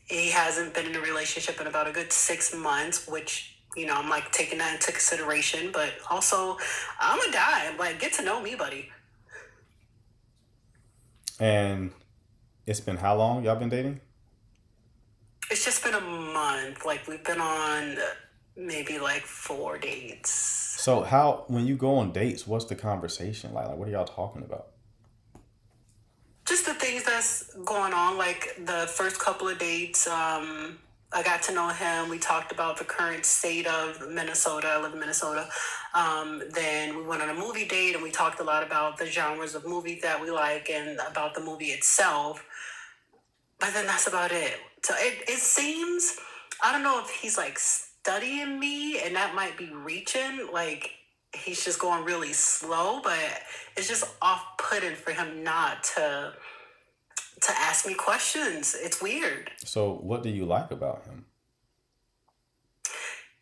He hasn't been in a relationship in about a good 6 months, which, I'm like taking that into consideration. But also, I'm a guy. I'm like, get to know me, buddy. And it's been how long y'all been dating? It's just been a month. Like, we've been on maybe like 4 dates. So when you go on dates, what's the conversation like? Like, what are y'all talking about? Just the things that's going on. Like, the first couple of dates, I got to know him. We talked about the current state of Minnesota. I live in Minnesota. Then we went on a movie date, and we talked a lot about the genres of movies that we like and about the movie itself. But then that's about it. So it seems, I don't know if he's like studying me, and that might be reaching. Like, he's just going really slow, but it's just off-putting for him not to ask me questions. It's weird. So what do you like about him?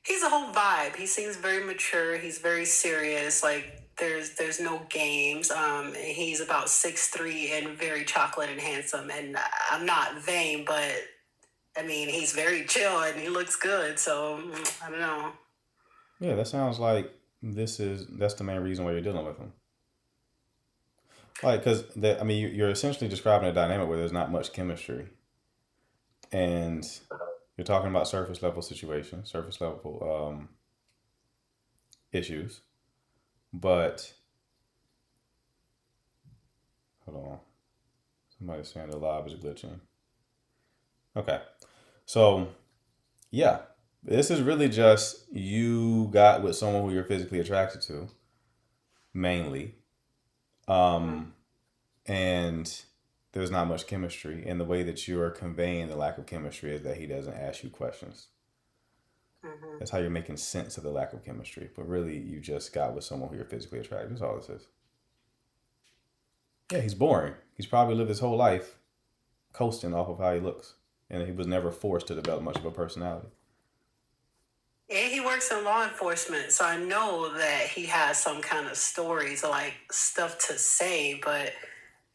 He's a whole vibe. He seems very mature. He's very serious. Like, there's no games. He's about 6'3" and very chocolate and handsome. And I'm not vain, but I mean, he's very chill and he looks good. So I don't know. Yeah, that sounds like that's the main reason why you're dealing with him. Like, because you're essentially describing a dynamic where there's not much chemistry, and you're talking about surface level situations, surface level issues. But hold on, somebody's saying the live is glitching. Okay, so yeah, this is really just you got with someone who you're physically attracted to, mainly. And there's not much chemistry, and the way that you're conveying the lack of chemistry is that he doesn't ask you questions. Mm-hmm. That's how you're making sense of the lack of chemistry. But really, you just got with someone who you're physically attracted to. That's all this is. Yeah, he's boring. He's probably lived his whole life coasting off of how he looks, and he was never forced to develop much of a personality. And he works in law enforcement, so I know that he has some kind of stories, like stuff to say, but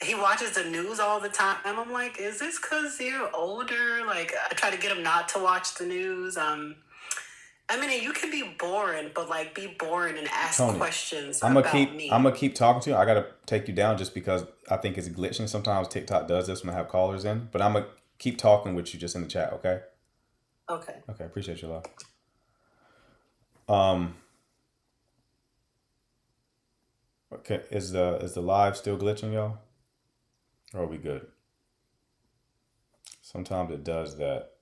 he watches the news all the time. I'm like, is this because you're older? Like, I try to get him not to watch the news. I mean, you can be boring, but like, be boring and ask Tony, questions I'm about gonna keep talking to you. I gotta take you down just because I think it's glitching. Sometimes TikTok does this when I have callers in, but I'm gonna keep talking with you just in the chat, okay? Okay. Okay, appreciate you, love. Okay, is the live still glitching, y'all? Or are we good? Sometimes it does that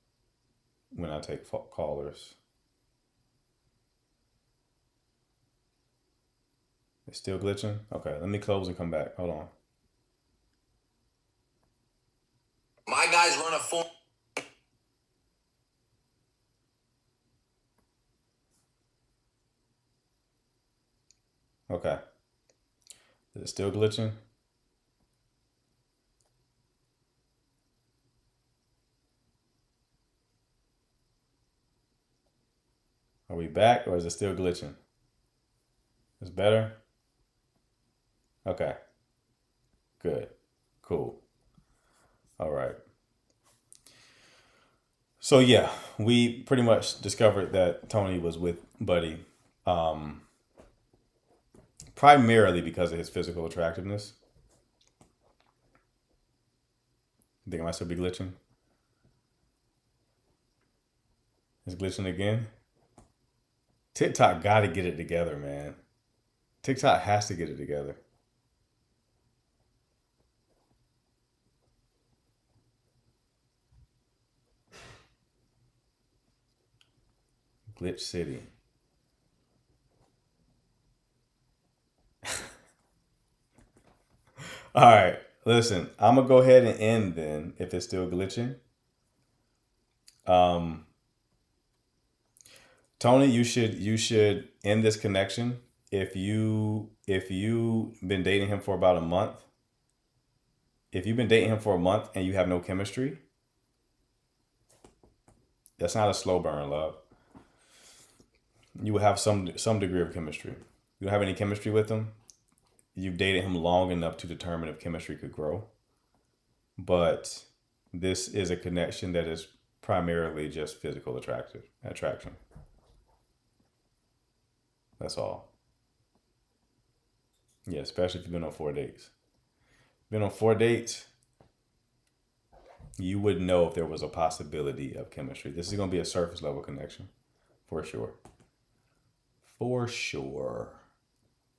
when I take callers. It's still glitching? Okay, let me close and come back. Hold on. My guys run a form. Okay. Is it still glitching? Are we back or is it still glitching? It's better? Okay. Good. Cool. All right. So yeah, we pretty much discovered that Tony was with Buddy primarily because of his physical attractiveness. You think I might still be glitching? It's glitching again? TikTok got to get it together, man. TikTok has to get it together. Glitch City. All right, listen, I'm gonna go ahead and end then if it's still glitching. Tony, you should end this connection if you been dating him for about a month. If you've been dating him for a month and you have no chemistry, that's not a slow burn, love. You will have some degree of chemistry. You don't have any chemistry with him. You've dated him long enough to determine if chemistry could grow. But this is a connection that is primarily just physical attraction. That's all. Yeah, especially if you've been on 4 dates. Been on 4 dates, you would know if there was a possibility of chemistry. This is going to be a surface level connection, for sure. For sure.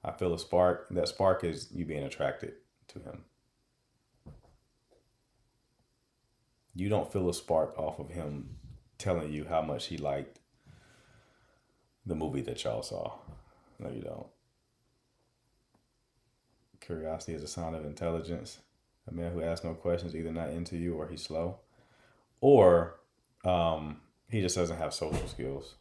I feel a spark. That spark is you being attracted to him. You don't feel a spark off of him telling you how much he liked the movie that y'all saw. No, you don't. Curiosity is a sign of intelligence. A man who asks no questions either not into you or he's slow, or he just doesn't have social skills.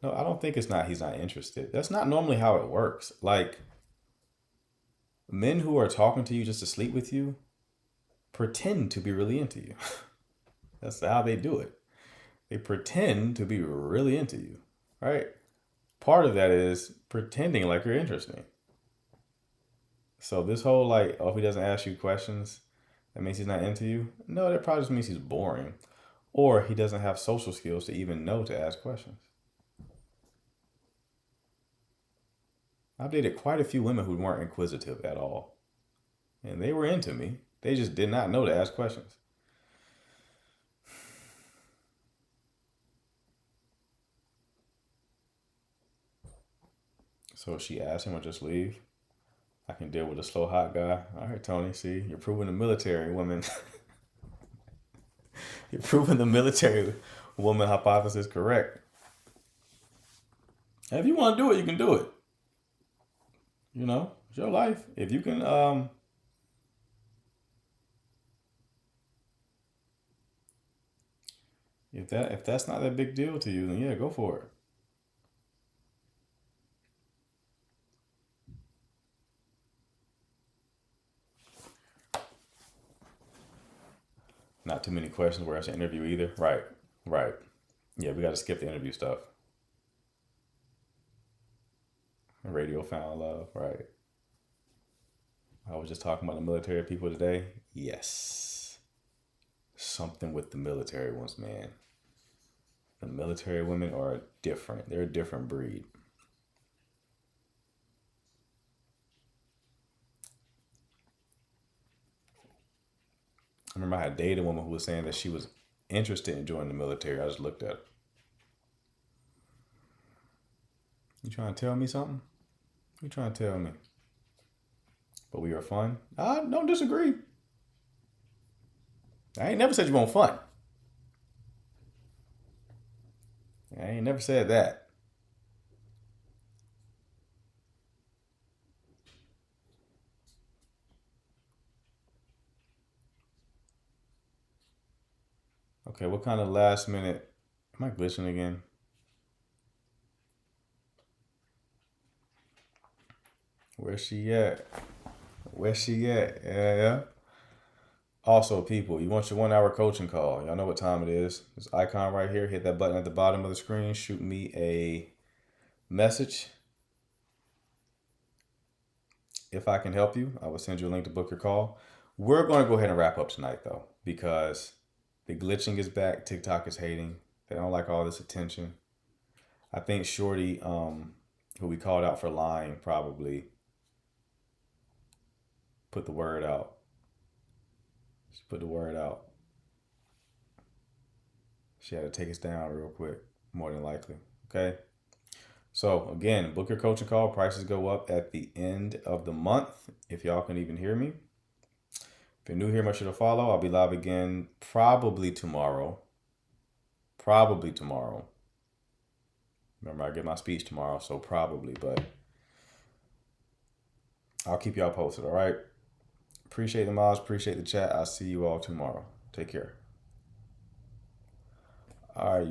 No, I don't think he's not interested. That's not normally how it works. Like, men who are talking to you just to sleep with you pretend to be really into you. That's how they do it. They pretend to be really into you, right? Part of that is pretending like you're interesting. So this whole like, oh, if he doesn't ask you questions, that means he's not into you. No, that probably just means he's boring. Or he doesn't have social skills to even know to ask questions. I've dated quite a few women who weren't inquisitive at all. And they were into me. They just did not know to ask questions. So she asked him or just leave. I can deal with a slow hot guy. All right, Tony, see, you're proving the military woman. You're proving the military woman hypothesis correct. And if you want to do it, you can do it. You know, it's your life. If you can, if that's not that big deal to you, then yeah, go for it. Not too many questions where it's an interview either. Right. Yeah, we got to skip the interview stuff. Radio found love, right. I was just talking about the military people today. Yes. Something with the military ones, man. The military women are different. They're a different breed. I remember I had dated a woman who was saying that she was interested in joining the military. I just looked at her. You trying to tell me something? You trying to tell me? But we were fun? I don't disagree. I ain't never said you want fun. I ain't never said that. Okay, what kind of last minute? Am I glitching again? Where's she at? Where's she at? Yeah. Also, people, you want your 1 hour coaching call. Y'all know what time it is. This icon right here. Hit that button at the bottom of the screen. Shoot me a message. If I can help you, I will send you a link to book your call. We're going to go ahead and wrap up tonight, though, because the glitching is back. TikTok is hating. They don't like all this attention. I think Shorty, who we called out for lying, probably put the word out. She put the word out. She had to take us down real quick, more than likely. Okay. So again, book your coaching call. Prices go up at the end of the month. If y'all can even hear me. If you're new here, make sure to follow. I'll be live again probably tomorrow. Remember, I get my speech tomorrow, so probably, but I'll keep y'all posted, all right? Appreciate the mods, appreciate the chat. I'll see you all tomorrow. Take care. All right.